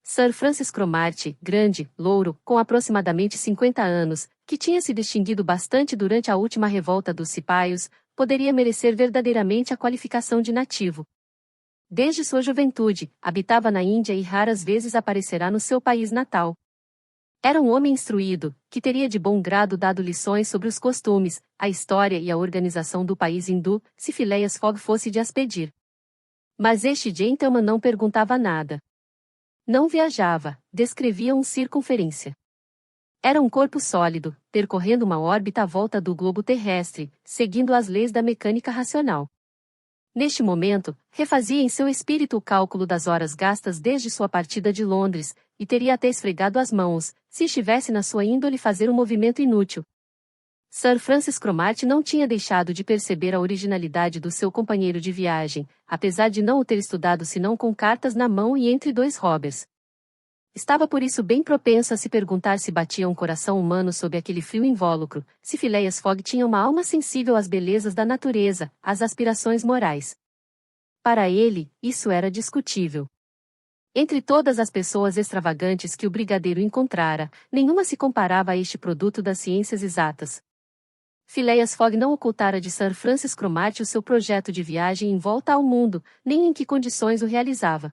Sir Francis Cromarty, grande, louro, com aproximadamente 50 anos, que tinha se distinguido bastante durante a última revolta dos cipaios, poderia merecer verdadeiramente a qualificação de nativo. Desde sua juventude, habitava na Índia e raras vezes aparecerá no seu país natal. Era um homem instruído, que teria de bom grado dado lições sobre os costumes, a história e a organização do país hindu, se Phileas Fogg fosse de as pedir. Mas este gentleman não perguntava nada. Não viajava, descrevia uma circunferência. Era um corpo sólido, percorrendo uma órbita à volta do globo terrestre, seguindo as leis da mecânica racional. Neste momento, refazia em seu espírito o cálculo das horas gastas desde sua partida de Londres, e teria até esfregado as mãos, se estivesse na sua índole fazer um movimento inútil. Sir Francis Cromarty não tinha deixado de perceber a originalidade do seu companheiro de viagem, apesar de não o ter estudado senão com cartas na mão e entre dois Roberts. Estava por isso bem propenso a se perguntar se batia um coração humano sob aquele frio invólucro, se Phileas Fogg tinha uma alma sensível às belezas da natureza, às aspirações morais. Para ele, isso era discutível. Entre todas as pessoas extravagantes que o brigadeiro encontrara, nenhuma se comparava a este produto das ciências exatas. Phileas Fogg não ocultara de Sir Francis Cromarty o seu projeto de viagem em volta ao mundo, nem em que condições o realizava.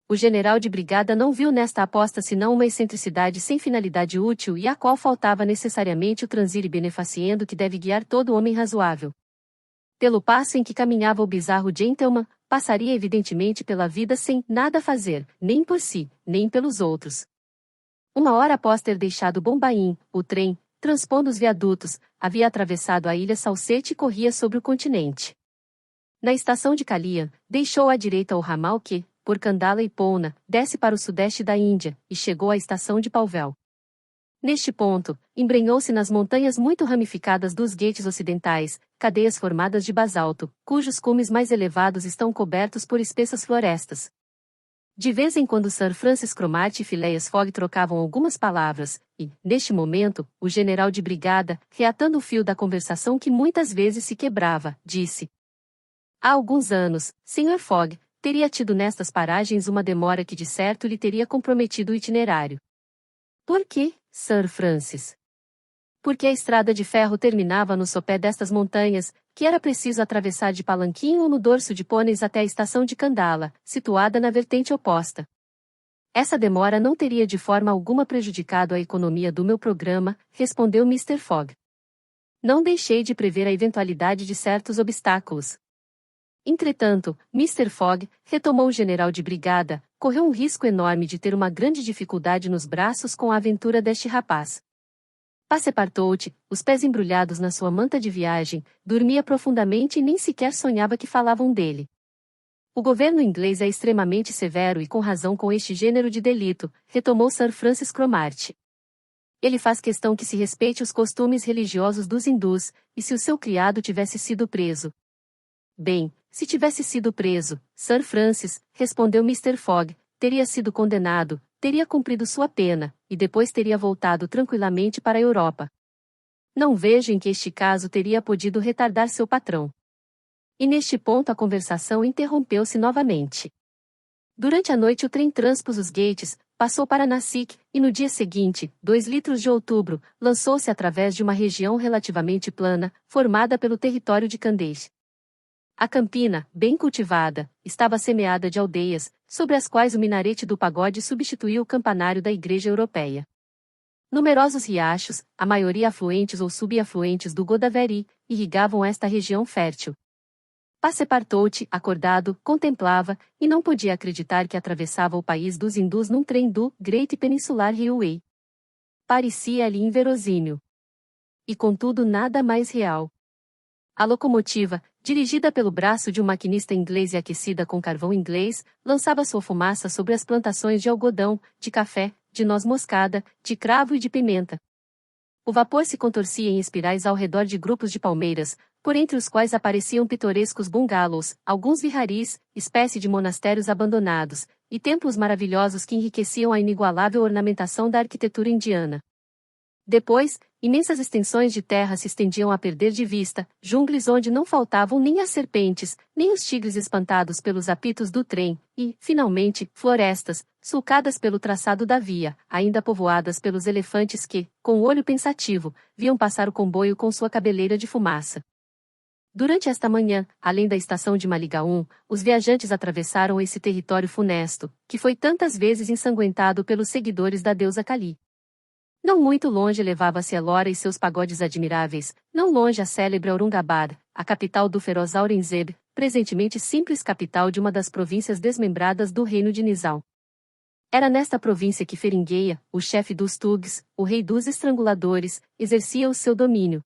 O general de brigada não viu nesta aposta senão uma excentricidade sem finalidade útil e à qual faltava necessariamente o transire benefaciendo que deve guiar todo homem razoável. Pelo passo em que caminhava o bizarro gentleman, passaria evidentemente pela vida sem nada fazer, nem por si, nem pelos outros. Uma hora após ter deixado Bombaim, o trem, transpondo os viadutos, havia atravessado a ilha Salsette e corria sobre o continente. Na estação de Calian, deixou à direita o ramal que, por Kandala e Poona, desce para o sudeste da Índia, e chegou à estação de Palvel. Neste ponto, embrenhou-se nas montanhas muito ramificadas dos Ghats ocidentais, cadeias formadas de basalto, cujos cumes mais elevados estão cobertos por espessas florestas. De vez em quando Sir Francis Cromarty e Phileas Fogg trocavam algumas palavras, e, neste momento, o general de brigada, reatando o fio da conversação que muitas vezes se quebrava, disse: Há alguns anos, Sr. Fogg, teria tido nestas paragens uma demora que de certo lhe teria comprometido o itinerário. Por quê, Sir Francis? Porque a estrada de ferro terminava no sopé destas montanhas, que era preciso atravessar de palanquim ou no dorso de pôneis até a estação de Kandala, situada na vertente oposta. Essa demora não teria de forma alguma prejudicado a economia do meu programa, respondeu Mr. Fogg. Não deixei de prever a eventualidade de certos obstáculos. Entretanto, Mr. Fogg, retomou o general de brigada, correu um risco enorme de ter uma grande dificuldade nos braços com a aventura deste rapaz. Passepartout, os pés embrulhados na sua manta de viagem, dormia profundamente e nem sequer sonhava que falavam dele. O governo inglês é extremamente severo e com razão com este gênero de delito, retomou Sir Francis Cromarty. Ele faz questão que se respeite os costumes religiosos dos hindus, e se o seu criado tivesse sido preso. Bem, se tivesse sido preso, Sir Francis, respondeu Mr. Fogg, teria sido condenado, teria cumprido sua pena, e depois teria voltado tranquilamente para a Europa. Não vejo em que este caso teria podido retardar seu patrão. E neste ponto a conversação interrompeu-se novamente. Durante a noite o trem transpôs os Ghats, passou para Nasik, e no dia seguinte, 2 de outubro, lançou-se através de uma região relativamente plana, formada pelo território de Khandesh. A campina, bem cultivada, estava semeada de aldeias, sobre as quais o minarete do pagode substituía o campanário da igreja europeia. Numerosos riachos, a maioria afluentes ou subafluentes do Godavari, irrigavam esta região fértil. Passepartout, acordado, contemplava, e não podia acreditar que atravessava o país dos hindus num trem do Great Peninsular Railway. Parecia-lhe inverossímil. E contudo nada mais real. A locomotiva, dirigida pelo braço de um maquinista inglês e aquecida com carvão inglês, lançava sua fumaça sobre as plantações de algodão, de café, de noz moscada, de cravo e de pimenta. O vapor se contorcia em espirais ao redor de grupos de palmeiras, por entre os quais apareciam pitorescos bungalows, alguns viharis, espécie de monastérios abandonados, e templos maravilhosos que enriqueciam a inigualável ornamentação da arquitetura indiana. Depois, imensas extensões de terra se estendiam a perder de vista, jungles onde não faltavam nem as serpentes, nem os tigres espantados pelos apitos do trem, e, finalmente, florestas, sulcadas pelo traçado da via, ainda povoadas pelos elefantes que, com o olho pensativo, viam passar o comboio com sua cabeleira de fumaça. Durante esta manhã, além da estação de Maligaon, os viajantes atravessaram esse território funesto, que foi tantas vezes ensanguentado pelos seguidores da deusa Kali. Não muito longe levava-se Ellora e seus pagodes admiráveis, não longe a célebre Aurungabad, a capital do feroz Aurangzeb, presentemente simples capital de uma das províncias desmembradas do reino de Nizam. Era nesta província que Feringueia, o chefe dos Tugs, o rei dos estranguladores, exercia o seu domínio.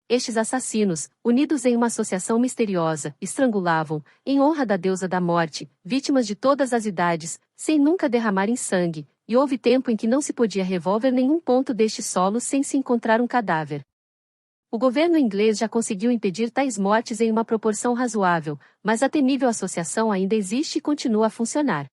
Estes assassinos, unidos em uma associação misteriosa, estrangulavam, em honra da deusa da morte, vítimas de todas as idades, sem nunca derramarem sangue, e houve tempo em que não se podia revolver nenhum ponto deste solo sem se encontrar um cadáver. O governo inglês já conseguiu impedir tais mortes em uma proporção razoável, mas a temível associação ainda existe e continua a funcionar.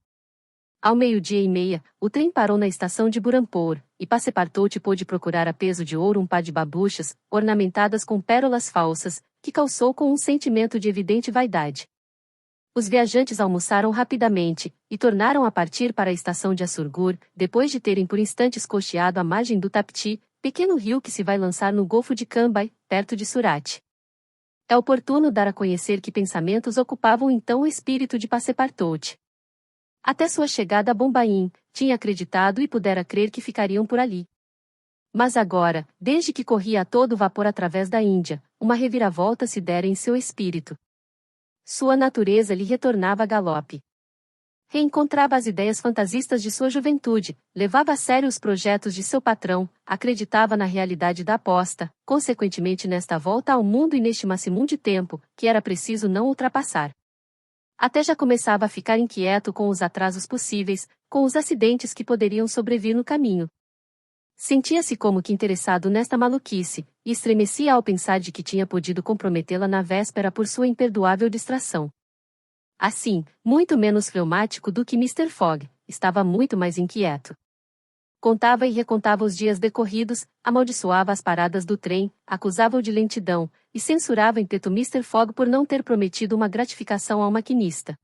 Ao 12:30, o trem parou na estação de Burhanpur, e Passepartout pôde procurar a peso de ouro um par de babuchas, ornamentadas com pérolas falsas, que calçou com um sentimento de evidente vaidade. Os viajantes almoçaram rapidamente, e tornaram a partir para a estação de Assurgur, depois de terem por instantes costeado a margem do Tapti, pequeno rio que se vai lançar no Golfo de Cambay, perto de Surat. É oportuno dar a conhecer que pensamentos ocupavam então o espírito de Passepartout. Até sua chegada a Bombaim, tinha acreditado e pudera crer que ficariam por ali. Mas agora, desde que corria a todo vapor através da Índia, uma reviravolta se dera em seu espírito. Sua natureza lhe retornava a galope. Reencontrava as ideias fantasistas de sua juventude, levava a sério os projetos de seu patrão, acreditava na realidade da aposta, consequentemente nesta volta ao mundo e neste máximo de tempo, que era preciso não ultrapassar. Até já começava a ficar inquieto com os atrasos possíveis, com os acidentes que poderiam sobrevir no caminho. Sentia-se como que interessado nesta maluquice, e estremecia ao pensar de que tinha podido comprometê-la na véspera por sua imperdoável distração. Assim, muito menos fleumático do que Mr. Fogg, estava muito mais inquieto. Contava e recontava os dias decorridos, amaldiçoava as paradas do trem, acusava-o de lentidão, e censurava em teto Mr. Fogg por não ter prometido uma gratificação ao maquinista.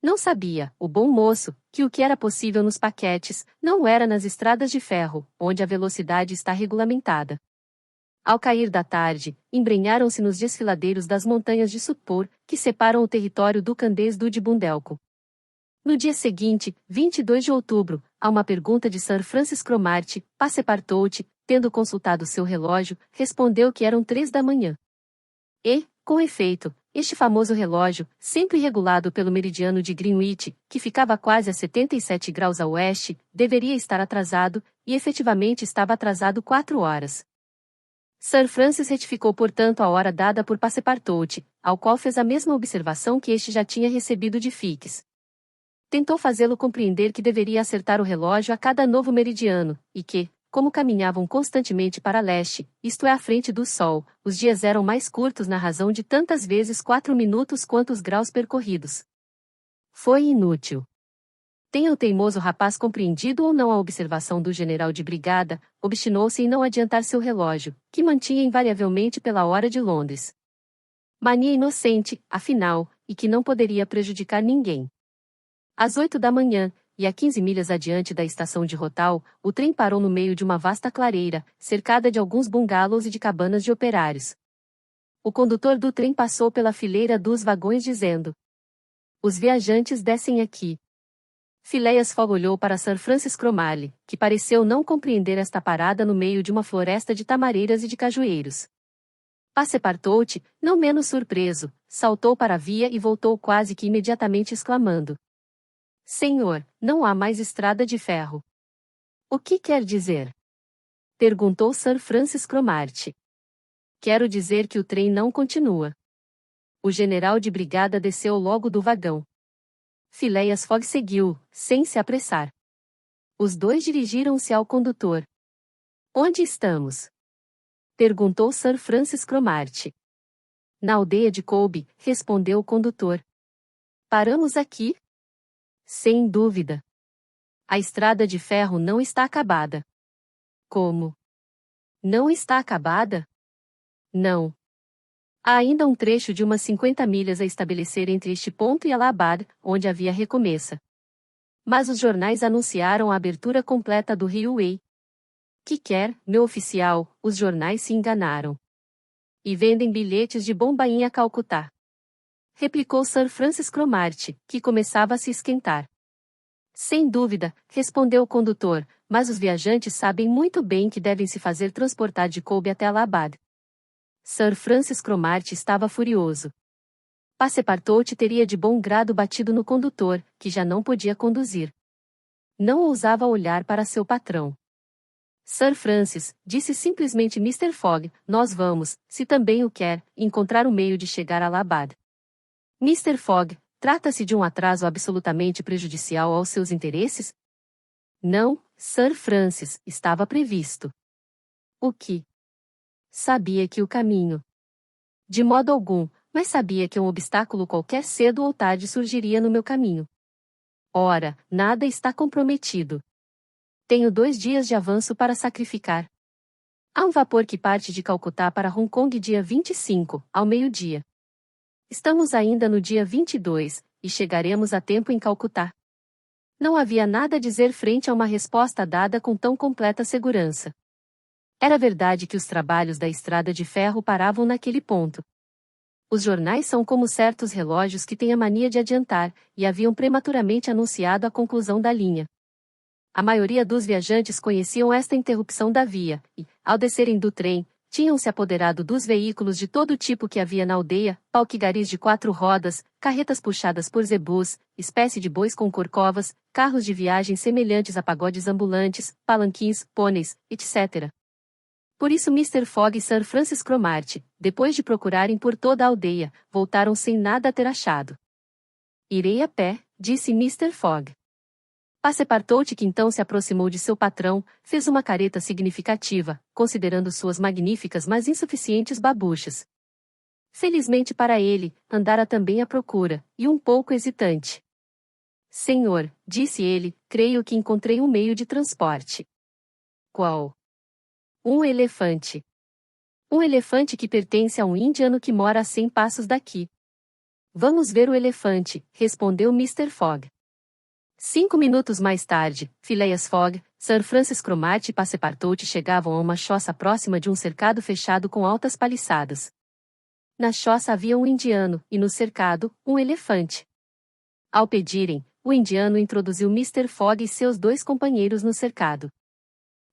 Não sabia, o bom moço, que o que era possível nos paquetes, não era nas estradas de ferro, onde a velocidade está regulamentada. Ao cair da tarde, embrenharam-se nos desfiladeiros das montanhas de Sutpur, que separam o território do Candês do de Bundelco. No dia seguinte, 22 de outubro, a uma pergunta de Sir Francis Cromarty, Passepartout, tendo consultado seu relógio, respondeu que eram 3 da manhã. E, com efeito, este famoso relógio, sempre regulado pelo meridiano de Greenwich, que ficava quase a 77 graus a oeste, deveria estar atrasado, e efetivamente estava atrasado 4 horas. Sir Francis retificou portanto a hora dada por Passepartout, ao qual fez a mesma observação que este já tinha recebido de Fix. Tentou fazê-lo compreender que deveria acertar o relógio a cada novo meridiano, e que, como caminhavam constantemente para leste, isto é à frente do sol, os dias eram mais curtos na razão de tantas vezes 4 minutos quanto os graus percorridos. Foi inútil. Tenha o teimoso rapaz compreendido ou não a observação do general de brigada, obstinou-se em não adiantar seu relógio, que mantinha invariavelmente pela hora de Londres. Mania inocente, afinal, e que não poderia prejudicar ninguém. Às 8 da manhã, e a 15 milhas adiante da estação de Rotal, o trem parou no meio de uma vasta clareira, cercada de alguns bungalows e de cabanas de operários. O condutor do trem passou pela fileira dos vagões dizendo: "Os viajantes descem aqui." Phileas Fogg olhou para Sir Francis Cromarty, que pareceu não compreender esta parada no meio de uma floresta de tamareiras e de cajueiros. Passepartout, não menos surpreso, saltou para a via e voltou quase que imediatamente exclamando: "Senhor, não há mais estrada de ferro." "O que quer dizer?" perguntou Sir Francis Cromarty. "Quero dizer que o trem não continua." O general de brigada desceu logo do vagão. Phileas Fogg seguiu, sem se apressar. Os dois dirigiram-se ao condutor. "Onde estamos?" perguntou Sir Francis Cromarty. "Na aldeia de Colby", respondeu o condutor. "Paramos aqui?" "Sem dúvida. A estrada de ferro não está acabada." "Como? Não está acabada?" "Não. Há ainda um trecho de umas 50 milhas a estabelecer entre este ponto e Allahabad, onde havia recomeça. Mas os jornais anunciaram a abertura completa do Railway." "Que quer, meu oficial, os jornais se enganaram. E vendem bilhetes de Bombaim a Calcutá." replicou Sir Francis Cromarty, que começava a se esquentar. "Sem dúvida", respondeu o condutor, "mas os viajantes sabem muito bem que devem se fazer transportar de Colby até Allahabad." Sir Francis Cromarty estava furioso. Passepartout teria de bom grado batido no condutor, que já não podia conduzir. Não ousava olhar para seu patrão. Sir Francis, disse simplesmente Mr. Fogg, nós vamos, se também o quer, encontrar um meio de chegar a Allahabad. Mr. Fogg, trata-se de um atraso absolutamente prejudicial aos seus interesses? Não, Sir Francis, estava previsto. O que? Sabia que o caminho. De modo algum, mas sabia que um obstáculo qualquer cedo ou tarde surgiria no meu caminho. Ora, nada está comprometido. Tenho 2 dias de avanço para sacrificar. Há um vapor que parte de Calcutá para Hong Kong dia 25, ao meio-dia. Estamos ainda no dia 22, e chegaremos a tempo em Calcutá. Não havia nada a dizer frente a uma resposta dada com tão completa segurança. Era verdade que os trabalhos da estrada de ferro paravam naquele ponto. Os jornais são como certos relógios que têm a mania de adiantar, e haviam prematuramente anunciado a conclusão da linha. A maioria dos viajantes conheciam esta interrupção da via, e, ao descerem do trem, tinham se apoderado dos veículos de todo tipo que havia na aldeia, pau-que-garis de 4 rodas, carretas puxadas por zebus, espécie de bois com corcovas, carros de viagem semelhantes a pagodes ambulantes, palanquins, pôneis, etc. Por isso Mr. Fogg e Sir Francis Cromarty, depois de procurarem por toda a aldeia, voltaram sem nada ter achado. Irei a pé, disse Mr. Fogg. Passepartout, que então se aproximou de seu patrão, fez uma careta significativa, considerando suas magníficas mas insuficientes babuchas. Felizmente para ele, andara também à procura, e um pouco hesitante. Senhor, disse ele, creio que encontrei um meio de transporte. Qual? Um elefante. Um elefante que pertence a um indiano que mora a 100 passos daqui. Vamos ver o elefante, respondeu Mr. Fogg. 5 minutos mais tarde, Phileas Fogg, Sir Francis Cromarty e Passepartout chegavam a uma choça próxima de um cercado fechado com altas paliçadas. Na choça havia um indiano, e no cercado, um elefante. Ao pedirem, o indiano introduziu Mr. Fogg e seus 2 companheiros no cercado.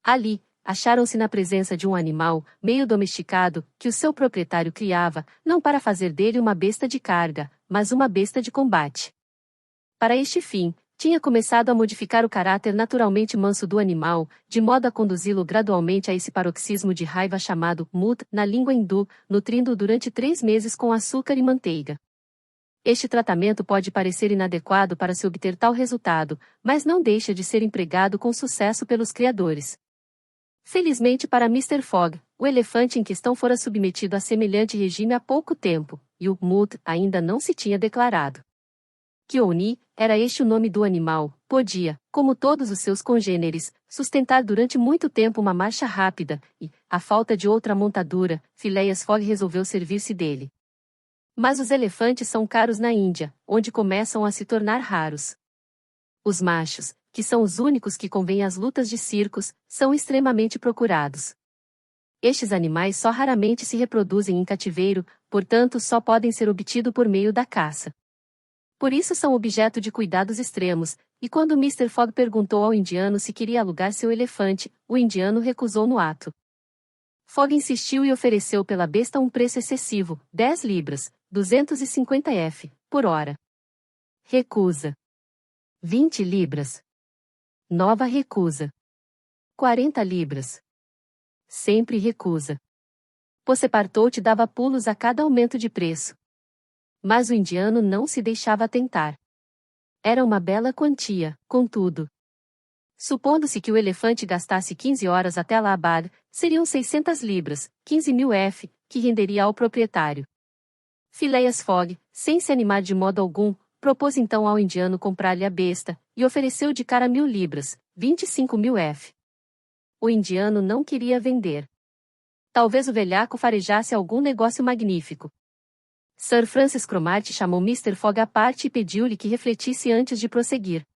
Ali, acharam-se na presença de um animal, meio domesticado, que o seu proprietário criava, não para fazer dele uma besta de carga, mas uma besta de combate. Para este fim, tinha começado a modificar o caráter naturalmente manso do animal, de modo a conduzi-lo gradualmente a esse paroxismo de raiva chamado mut na língua hindu, nutrindo-o durante 3 meses com açúcar e manteiga. Este tratamento pode parecer inadequado para se obter tal resultado, mas não deixa de ser empregado com sucesso pelos criadores. Felizmente para Mr. Fogg, o elefante em questão fora submetido a semelhante regime há pouco tempo, e o mut ainda não se tinha declarado. Kioni, era este o nome do animal, podia, como todos os seus congêneres, sustentar durante muito tempo uma marcha rápida, e, à falta de outra montadura, Phileas Fogg resolveu servir-se dele. Mas os elefantes são caros na Índia, onde começam a se tornar raros. Os machos, que são os únicos que convêm às lutas de circos, são extremamente procurados. Estes animais só raramente se reproduzem em cativeiro, portanto só podem ser obtidos por meio da caça. Por isso são objeto de cuidados extremos, e quando Mr. Fogg perguntou ao indiano se queria alugar seu elefante, o indiano recusou no ato. Fogg insistiu e ofereceu pela besta um preço excessivo, 10 libras, 250 F, por hora. Recusa. 20 libras. Nova recusa. 40 libras. Sempre recusa. Passepartout dava pulos a cada aumento de preço. Mas o indiano não se deixava tentar. Era uma bela quantia, contudo. Supondo-se que o elefante gastasse 15 horas até Allahabad, seriam 600 libras, 15.000 F, que renderia ao proprietário. Phileas Fogg, sem se animar de modo algum, propôs então ao indiano comprar-lhe a besta, e ofereceu de cara 1.000 libras, 25.000 F. O indiano não queria vender. Talvez o velhaco farejasse algum negócio magnífico. Sir Francis Cromarty chamou Mr. Fogg à parte e pediu-lhe que refletisse antes de prosseguir.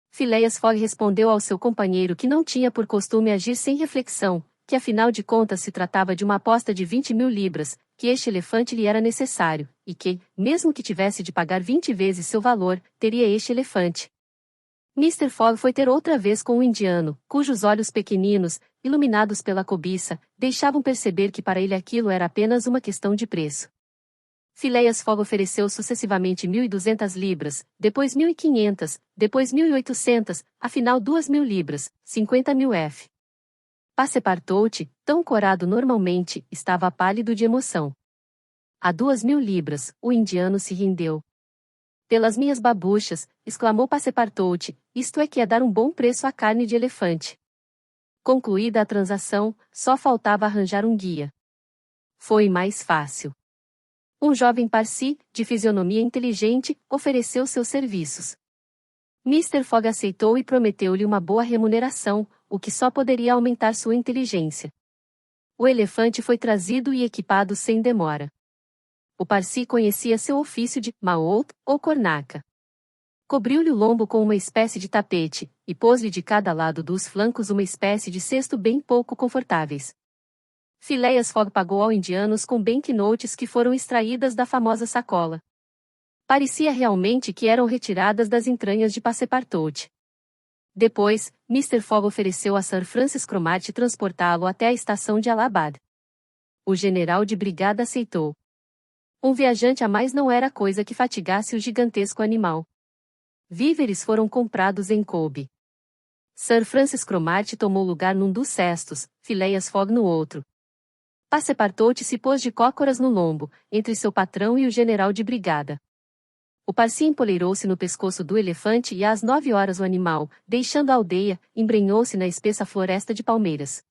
Phileas Fogg respondeu ao seu companheiro que não tinha por costume agir sem reflexão, que afinal de contas se tratava de uma aposta de 20.000 libras, que este elefante lhe era necessário, e que, mesmo que tivesse de pagar 20 vezes seu valor, teria este elefante. Mr. Fogg foi ter outra vez com o indiano, cujos olhos pequeninos, iluminados pela cobiça, deixavam perceber que para ele aquilo era apenas uma questão de preço. Phileas Fogg ofereceu sucessivamente 1.200 libras, depois 1.500, depois 1.800, afinal 2.000 libras, 50.000 F. Passepartout, tão corado normalmente, estava pálido de emoção. A 2.000 libras, o indiano se rendeu. Pelas minhas babuchas, exclamou Passepartout, isto é que é dar um bom preço à carne de elefante. Concluída a transação, só faltava arranjar um guia. Foi mais fácil. Um jovem Parsi, de fisionomia inteligente, ofereceu seus serviços. Mr. Fogg aceitou e prometeu-lhe uma boa remuneração, o que só poderia aumentar sua inteligência. O elefante foi trazido e equipado sem demora. O Parsi conhecia seu ofício de maout ou cornaca. Cobriu-lhe o lombo com uma espécie de tapete, e pôs-lhe de cada lado dos flancos uma espécie de cesto bem pouco confortáveis. Phileas Fogg pagou ao indianos com banknotes que foram extraídas da famosa sacola. Parecia realmente que eram retiradas das entranhas de Passepartout. Depois, Mr. Fogg ofereceu a Sir Francis Cromarty transportá-lo até a estação de Allahabad. O general de brigada aceitou. Um viajante a mais não era coisa que fatigasse o gigantesco animal. Víveres foram comprados em Kobe. Sir Francis Cromarty tomou lugar num dos cestos, Phileas Fogg no outro. Passepartout se pôs de cócoras no lombo, entre seu patrão e o general de brigada. O Parsi empoleirou-se no pescoço do elefante e às 9 horas o animal, deixando a aldeia, embrenhou-se na espessa floresta de palmeiras.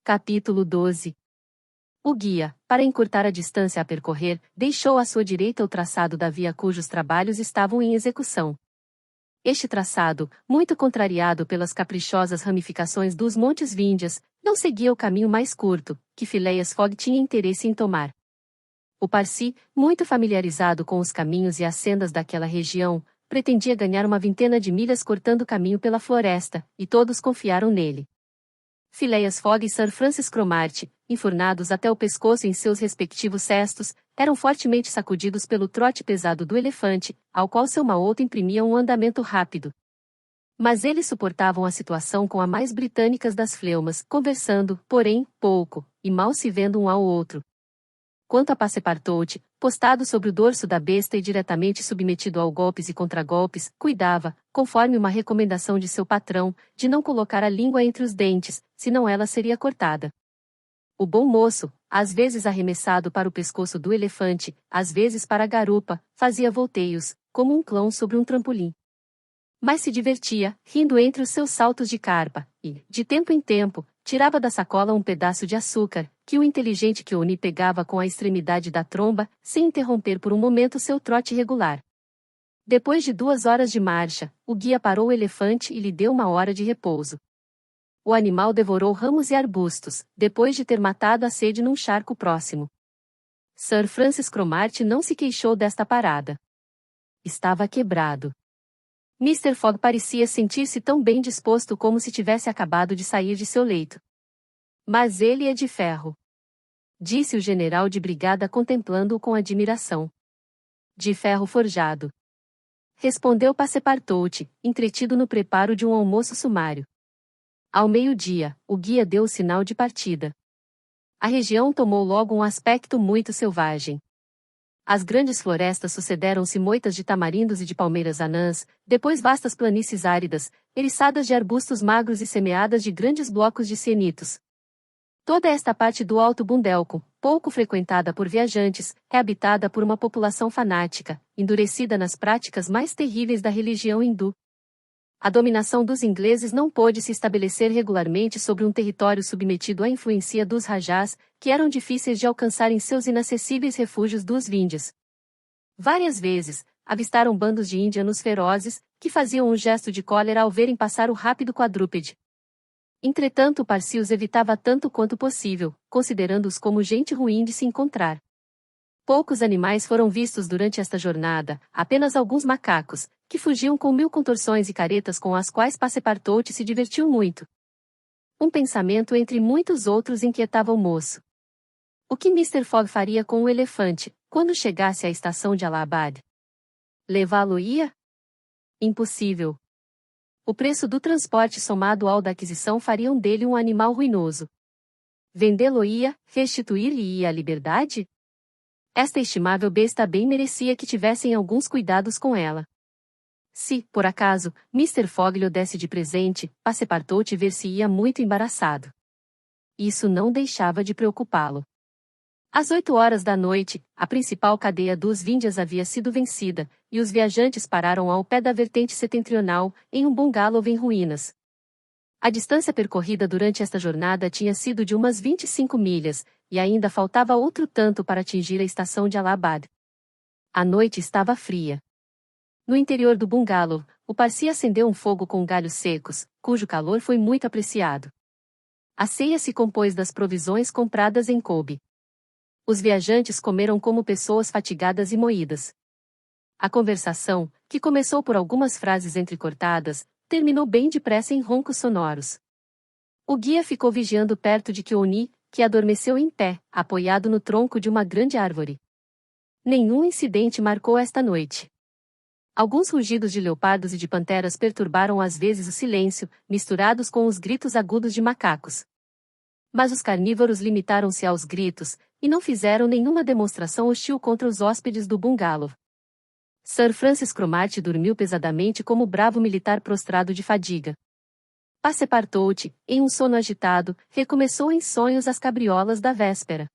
Capítulo 12. O guia, para encurtar a distância a percorrer, deixou à sua direita o traçado da via cujos trabalhos estavam em execução. Este traçado, muito contrariado pelas caprichosas ramificações dos Montes Víndias, não seguia o caminho mais curto, que Phileas Fogg tinha interesse em tomar. O Parsi, muito familiarizado com os caminhos e as sendas daquela região, pretendia ganhar uma vintena de milhas cortando caminho pela floresta, e todos confiaram nele. Phileas Fogg e Sir Francis Cromarty, enfurnados até o pescoço em seus respectivos cestos, eram fortemente sacudidos pelo trote pesado do elefante, ao qual seu maoto imprimia um andamento rápido. Mas eles suportavam a situação com a mais britânicas das fleumas, conversando, porém, pouco, e mal se vendo um ao outro. Quanto a Passepartout, postado sobre o dorso da besta e diretamente submetido a golpes e contragolpes, cuidava, conforme uma recomendação de seu patrão, de não colocar a língua entre os dentes, senão ela seria cortada. O bom moço, às vezes arremessado para o pescoço do elefante, às vezes para a garupa, fazia volteios, como um clown sobre um trampolim. Mas se divertia, rindo entre os seus saltos de carpa, e, de tempo em tempo, tirava da sacola um pedaço de açúcar, que o inteligente Keone pegava com a extremidade da tromba, sem interromper por um momento seu trote regular. Depois de 2 horas de marcha, o guia parou o elefante e lhe deu 1 hora de repouso. O animal devorou ramos e arbustos, depois de ter matado a sede num charco próximo. Sir Francis Cromarty não se queixou desta parada. Estava quebrado. Mr. Fogg parecia sentir-se tão bem disposto como se tivesse acabado de sair de seu leito. Mas ele é de ferro, disse o general de brigada contemplando-o com admiração. De ferro forjado, respondeu Passepartout, entretido no preparo de um almoço sumário. Ao meio-dia, o guia deu o sinal de partida. A região tomou logo um aspecto muito selvagem. As grandes florestas sucederam-se moitas de tamarindos e de palmeiras anãs, depois vastas planícies áridas, eriçadas de arbustos magros e semeadas de grandes blocos de cienitos. Toda esta parte do Alto Bundelco, pouco frequentada por viajantes, é habitada por uma população fanática, endurecida nas práticas mais terríveis da religião hindu. A dominação dos ingleses não pôde se estabelecer regularmente sobre um território submetido à influência dos rajás, que eram difíceis de alcançar em seus inacessíveis refúgios dos Víndias. Várias vezes, avistaram bandos de índianos ferozes, que faziam um gesto de cólera ao verem passar o rápido quadrúpede. Entretanto, o Parsi os evitava tanto quanto possível, considerando-os como gente ruim de se encontrar. Poucos animais foram vistos durante esta jornada, apenas alguns macacos, que fugiam com 1000 contorções e caretas com as quais Passepartout se divertiu muito. Um pensamento entre muitos outros inquietava o moço. O que Mr. Fogg faria com o elefante, quando chegasse à estação de Allahabad? Levá-lo-ia? Impossível. O preço do transporte somado ao da aquisição fariam dele um animal ruinoso. Vendê-lo-ia, restituir-lhe-ia a liberdade? Esta estimável besta bem merecia que tivessem alguns cuidados com ela. Se, por acaso, Mr. Fogg lhe desse de presente, Passepartout ver-se-ia muito embaraçado. Isso não deixava de preocupá-lo. Às 8 horas da noite, a principal cadeia dos Víndias havia sido vencida, e os viajantes pararam ao pé da vertente setentrional, em um bungalow em ruínas. A distância percorrida durante esta jornada tinha sido de umas 25 milhas, e ainda faltava outro tanto para atingir a estação de Allahabad. A noite estava fria. No interior do bungalow, o Parsi acendeu um fogo com galhos secos, cujo calor foi muito apreciado. A ceia se compôs das provisões compradas em Kobe. Os viajantes comeram como pessoas fatigadas e moídas. A conversação, que começou por algumas frases entrecortadas, terminou bem depressa em roncos sonoros. O guia ficou vigiando perto de Kioni, que adormeceu em pé, apoiado no tronco de uma grande árvore. Nenhum incidente marcou esta noite. Alguns rugidos de leopardos e de panteras perturbaram às vezes o silêncio, misturados com os gritos agudos de macacos. Mas os carnívoros limitaram-se aos gritos, e não fizeram nenhuma demonstração hostil contra os hóspedes do bungalow. Sir Francis Cromarty dormiu pesadamente como bravo militar prostrado de fadiga. Passepartout, em um sono agitado, recomeçou em sonhos as cabriolas da véspera.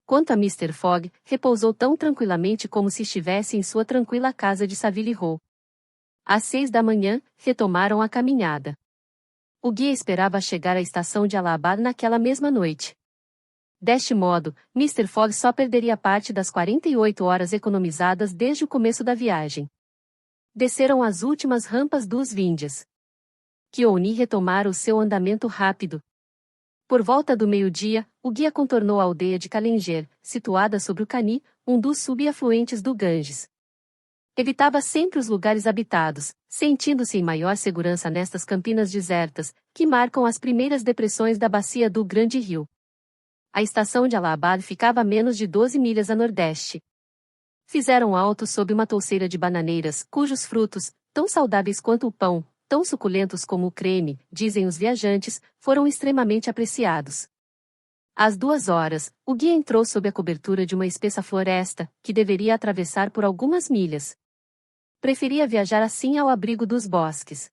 Quanto a Mr. Fogg, repousou tão tranquilamente como se estivesse em sua tranquila casa de Savile Row. Às 6 da manhã, retomaram a caminhada. O guia esperava chegar à estação de Allahabad naquela mesma noite. Deste modo, Mr. Fogg só perderia parte das 48 horas economizadas desde o começo da viagem. Desceram as últimas rampas dos Víndias. Kioni retomara o seu andamento rápido. Por volta do meio-dia, o guia contornou a aldeia de Kalenger, situada sobre o Cani, um dos subafluentes do Ganges. Evitava sempre os lugares habitados, sentindo-se em maior segurança nestas campinas desertas, que marcam as primeiras depressões da bacia do Grande Rio. A estação de Allahabad ficava a menos de 12 milhas a nordeste. Fizeram alto sob uma touceira de bananeiras, cujos frutos, tão saudáveis quanto o pão, tão suculentos como o creme, dizem os viajantes, foram extremamente apreciados. Às 2 horas, o guia entrou sob a cobertura de uma espessa floresta, que deveria atravessar por algumas milhas. Preferia viajar assim ao abrigo dos bosques.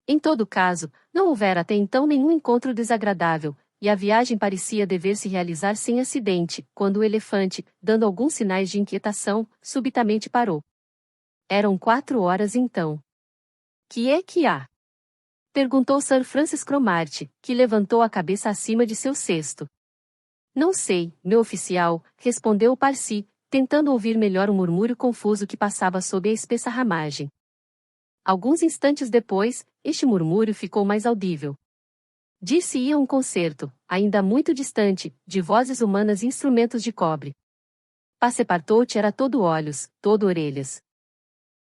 Em todo caso, não houvera até então nenhum encontro desagradável, e a viagem parecia dever se realizar sem acidente, quando o elefante, dando alguns sinais de inquietação, subitamente parou. Eram 4 horas então. Que é que há? Perguntou Sir Francis Cromarty, que levantou a cabeça acima de seu cesto. Não sei, meu oficial, respondeu o Parsi, tentando ouvir melhor o murmúrio confuso que passava sob a espessa ramagem. Alguns instantes depois, este murmúrio ficou mais audível. Dir-se-ia um concerto, ainda muito distante, de vozes humanas e instrumentos de cobre. Passepartout era todo olhos, todo orelhas.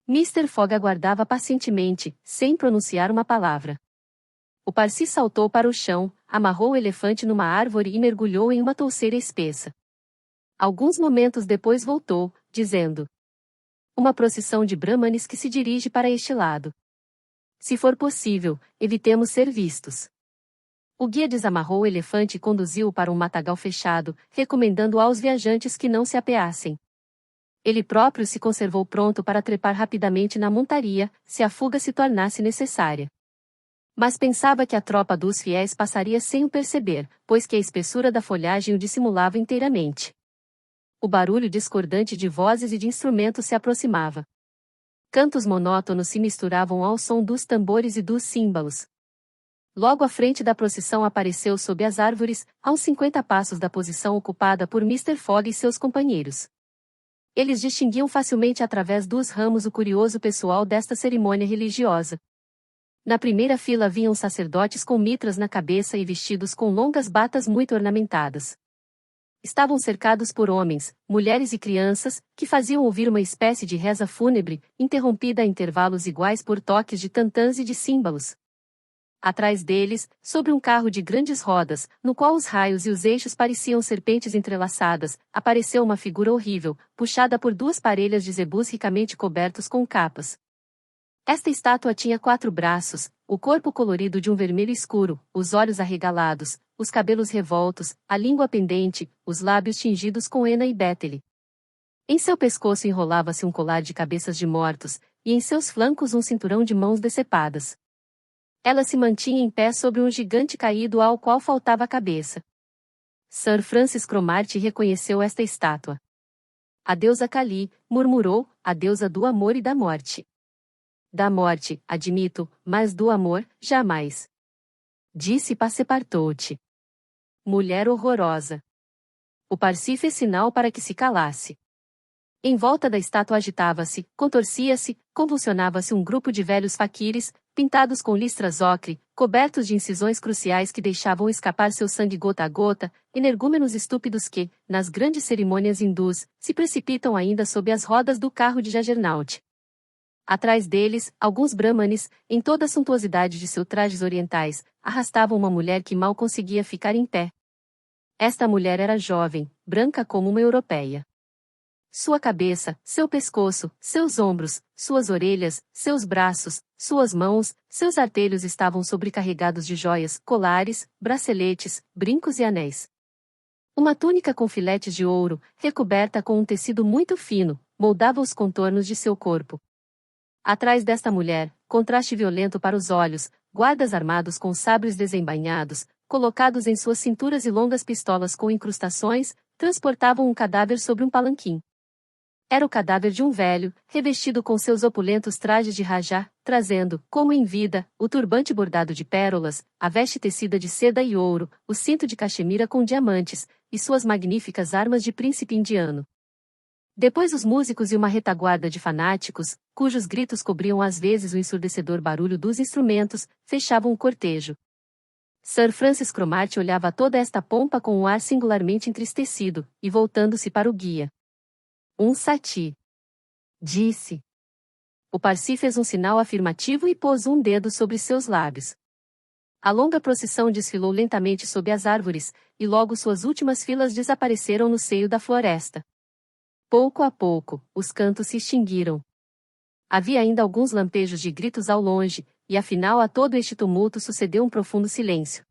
Mr. Fogg aguardava pacientemente, sem pronunciar uma palavra. O Parsi saltou para o chão, amarrou o elefante numa árvore e mergulhou em uma touceira espessa. Alguns momentos depois voltou, dizendo: uma procissão de brahmanes que se dirige para este lado. Se for possível, evitemos ser vistos. O guia desamarrou o elefante e conduziu-o para um matagal fechado, recomendando aos viajantes que não se apeassem. Ele próprio se conservou pronto para trepar rapidamente na montaria, se a fuga se tornasse necessária. Mas pensava que a tropa dos fiéis passaria sem o perceber, pois que a espessura da folhagem o dissimulava inteiramente. O barulho discordante de vozes e de instrumentos se aproximava. Cantos monótonos se misturavam ao som dos tambores e dos símbolos. Logo à frente da procissão apareceu sob as árvores, a uns 50 passos da posição ocupada por Mr. Fogg e seus companheiros. Eles distinguiam facilmente através dos ramos o curioso pessoal desta cerimônia religiosa. Na primeira fila vinham sacerdotes com mitras na cabeça e vestidos com longas batas muito ornamentadas. Estavam cercados por homens, mulheres e crianças, que faziam ouvir uma espécie de reza fúnebre, interrompida a intervalos iguais por toques de tantãs e de símbolos. Atrás deles, sobre um carro de grandes rodas, no qual os raios e os eixos pareciam serpentes entrelaçadas, apareceu uma figura horrível, puxada por 2 parelhas de zebus ricamente cobertos com capas. Esta estátua tinha 4 braços, o corpo colorido de um vermelho escuro, os olhos arregalados, os cabelos revoltos, a língua pendente, os lábios tingidos com hena e bétele. Em seu pescoço enrolava-se um colar de cabeças de mortos, e em seus flancos um cinturão de mãos decepadas. Ela se mantinha em pé sobre um gigante caído ao qual faltava a cabeça. Sir Francis Cromarty reconheceu esta estátua. A deusa Kali, murmurou, a deusa do amor e da morte. Da morte, admito, mas do amor, jamais. Disse Passepartout. Mulher horrorosa. O Parsi fez sinal para que se calasse. Em volta da estátua agitava-se, contorcia-se, convulsionava-se um grupo de velhos faquires, pintados com listras ocre, cobertos de incisões cruciais que deixavam escapar seu sangue gota a gota, energúmenos estúpidos que, nas grandes cerimônias hindus, se precipitam ainda sob as rodas do carro de Jaggernaut. Atrás deles, alguns brahmanes, em toda a suntuosidade de seus trajes orientais, arrastavam uma mulher que mal conseguia ficar em pé. Esta mulher era jovem, branca como uma europeia. Sua cabeça, seu pescoço, seus ombros, suas orelhas, seus braços, suas mãos, seus artelhos estavam sobrecarregados de joias, colares, braceletes, brincos e anéis. Uma túnica com filetes de ouro, recoberta com um tecido muito fino, moldava os contornos de seu corpo. Atrás desta mulher, contraste violento para os olhos, guardas armados com sabres desembainhados, colocados em suas cinturas e longas pistolas com incrustações, transportavam um cadáver sobre um palanquim. Era o cadáver de um velho, revestido com seus opulentos trajes de rajá, trazendo, como em vida, o turbante bordado de pérolas, a veste tecida de seda e ouro, o cinto de caxemira com diamantes, e suas magníficas armas de príncipe indiano. Depois os músicos e uma retaguarda de fanáticos, cujos gritos cobriam às vezes o ensurdecedor barulho dos instrumentos, fechavam o cortejo. Sir Francis Cromarty olhava toda esta pompa com um ar singularmente entristecido, e voltando-se para o guia. Um sati. Disse. O Parsi fez um sinal afirmativo e pôs um dedo sobre seus lábios. A longa procissão desfilou lentamente sob as árvores, e logo suas últimas filas desapareceram no seio da floresta. Pouco a pouco, os cantos se extinguiram. Havia ainda alguns lampejos de gritos ao longe, e afinal a todo este tumulto sucedeu um profundo silêncio.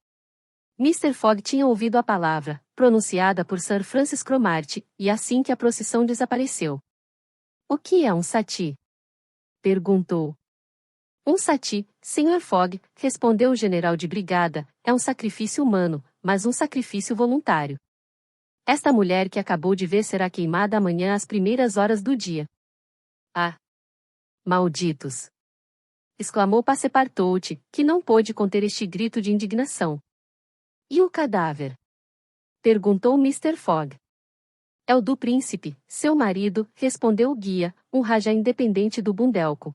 Mr. Fogg tinha ouvido a palavra, pronunciada por Sir Francis Cromarty, e assim que a procissão desapareceu. O que é um sati? Perguntou. Um sati, Sr. Fogg, respondeu o general de brigada, é um sacrifício humano, mas um sacrifício voluntário. Esta mulher que acabou de ver será queimada amanhã às primeiras horas do dia. Ah! Malditos! Exclamou Passepartout, que não pôde conter este grito de indignação. E o cadáver? Perguntou Mr. Fogg. É o do príncipe, seu marido, respondeu o guia, um rajá independente do Bundelco.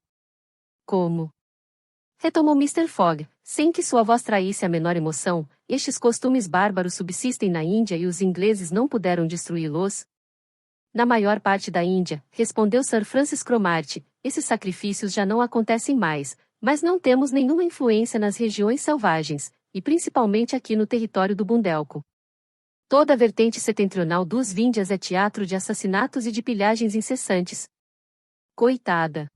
Como? Retomou Mr. Fogg, sem que sua voz traísse a menor emoção, estes costumes bárbaros subsistem na Índia e os ingleses não puderam destruí-los? Na maior parte da Índia, respondeu Sir Francis Cromarty, esses sacrifícios já não acontecem mais, mas não temos nenhuma influência nas regiões selvagens, e principalmente aqui no território do Bundelco. Toda a vertente setentrional dos Víndias é teatro de assassinatos e de pilhagens incessantes. Coitada!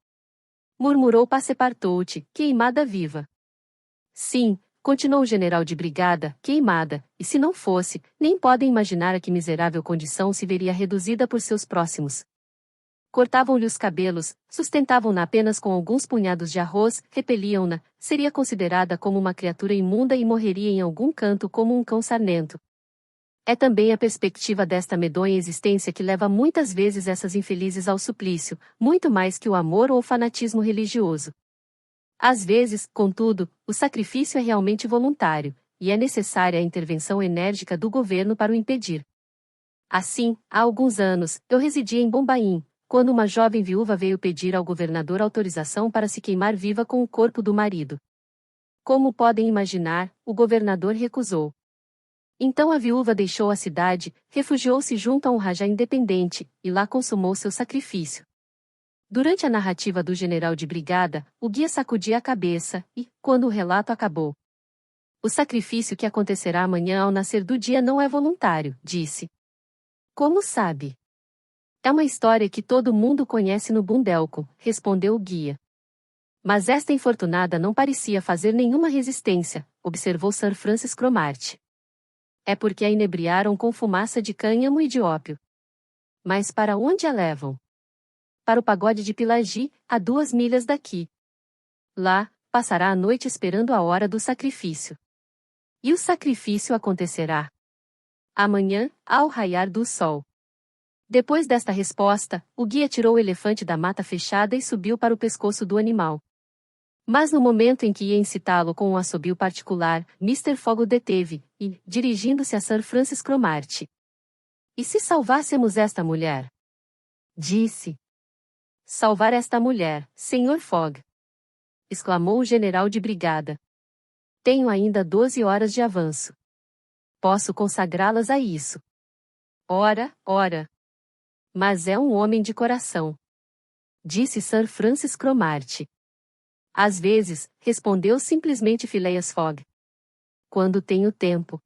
Murmurou Passepartout, queimada viva. Sim, continuou o general de brigada, queimada, e se não fosse, nem podem imaginar a que miserável condição se veria reduzida por seus próximos. Cortavam-lhe os cabelos, sustentavam-na apenas com alguns punhados de arroz, repeliam-na, seria considerada como uma criatura imunda e morreria em algum canto como um cão sarnento. É também a perspectiva desta medonha existência que leva muitas vezes essas infelizes ao suplício, muito mais que o amor ou o fanatismo religioso. Às vezes, contudo, o sacrifício é realmente voluntário, e é necessária a intervenção enérgica do governo para o impedir. Assim, há alguns anos, eu residia em Bombaim, quando uma jovem viúva veio pedir ao governador autorização para se queimar viva com o corpo do marido. Como podem imaginar, o governador recusou. Então a viúva deixou a cidade, refugiou-se junto a um rajá independente, e lá consumou seu sacrifício. Durante a narrativa do general de brigada, o guia sacudia a cabeça, e, quando o relato acabou, o sacrifício que acontecerá amanhã ao nascer do dia não é voluntário, disse. Como sabe? É uma história que todo mundo conhece no Bundelco, respondeu o guia. Mas esta infortunada não parecia fazer nenhuma resistência, observou Sir Francis Cromarty. É porque a inebriaram com fumaça de cânhamo e de ópio. Mas para onde a levam? Para o pagode de Pilagi, a 2 milhas daqui. Lá, passará a noite esperando a hora do sacrifício. E o sacrifício acontecerá amanhã, ao raiar do sol. Depois desta resposta, o guia tirou o elefante da mata fechada e subiu para o pescoço do animal. Mas no momento em que ia incitá-lo com um assobio particular, Mr. Fogg o deteve, e, dirigindo-se a Sir Francis Cromarty: "E se salvássemos esta mulher?" Disse. "Salvar esta mulher, Sr. Fogg!" exclamou o general de brigada. "Tenho ainda 12 horas de avanço. Posso consagrá-las a isso." "Ora, ora! Mas é um homem de coração," disse Sir Francis Cromarty. "Às vezes," respondeu simplesmente Phileas Fogg. "Quando tenho tempo."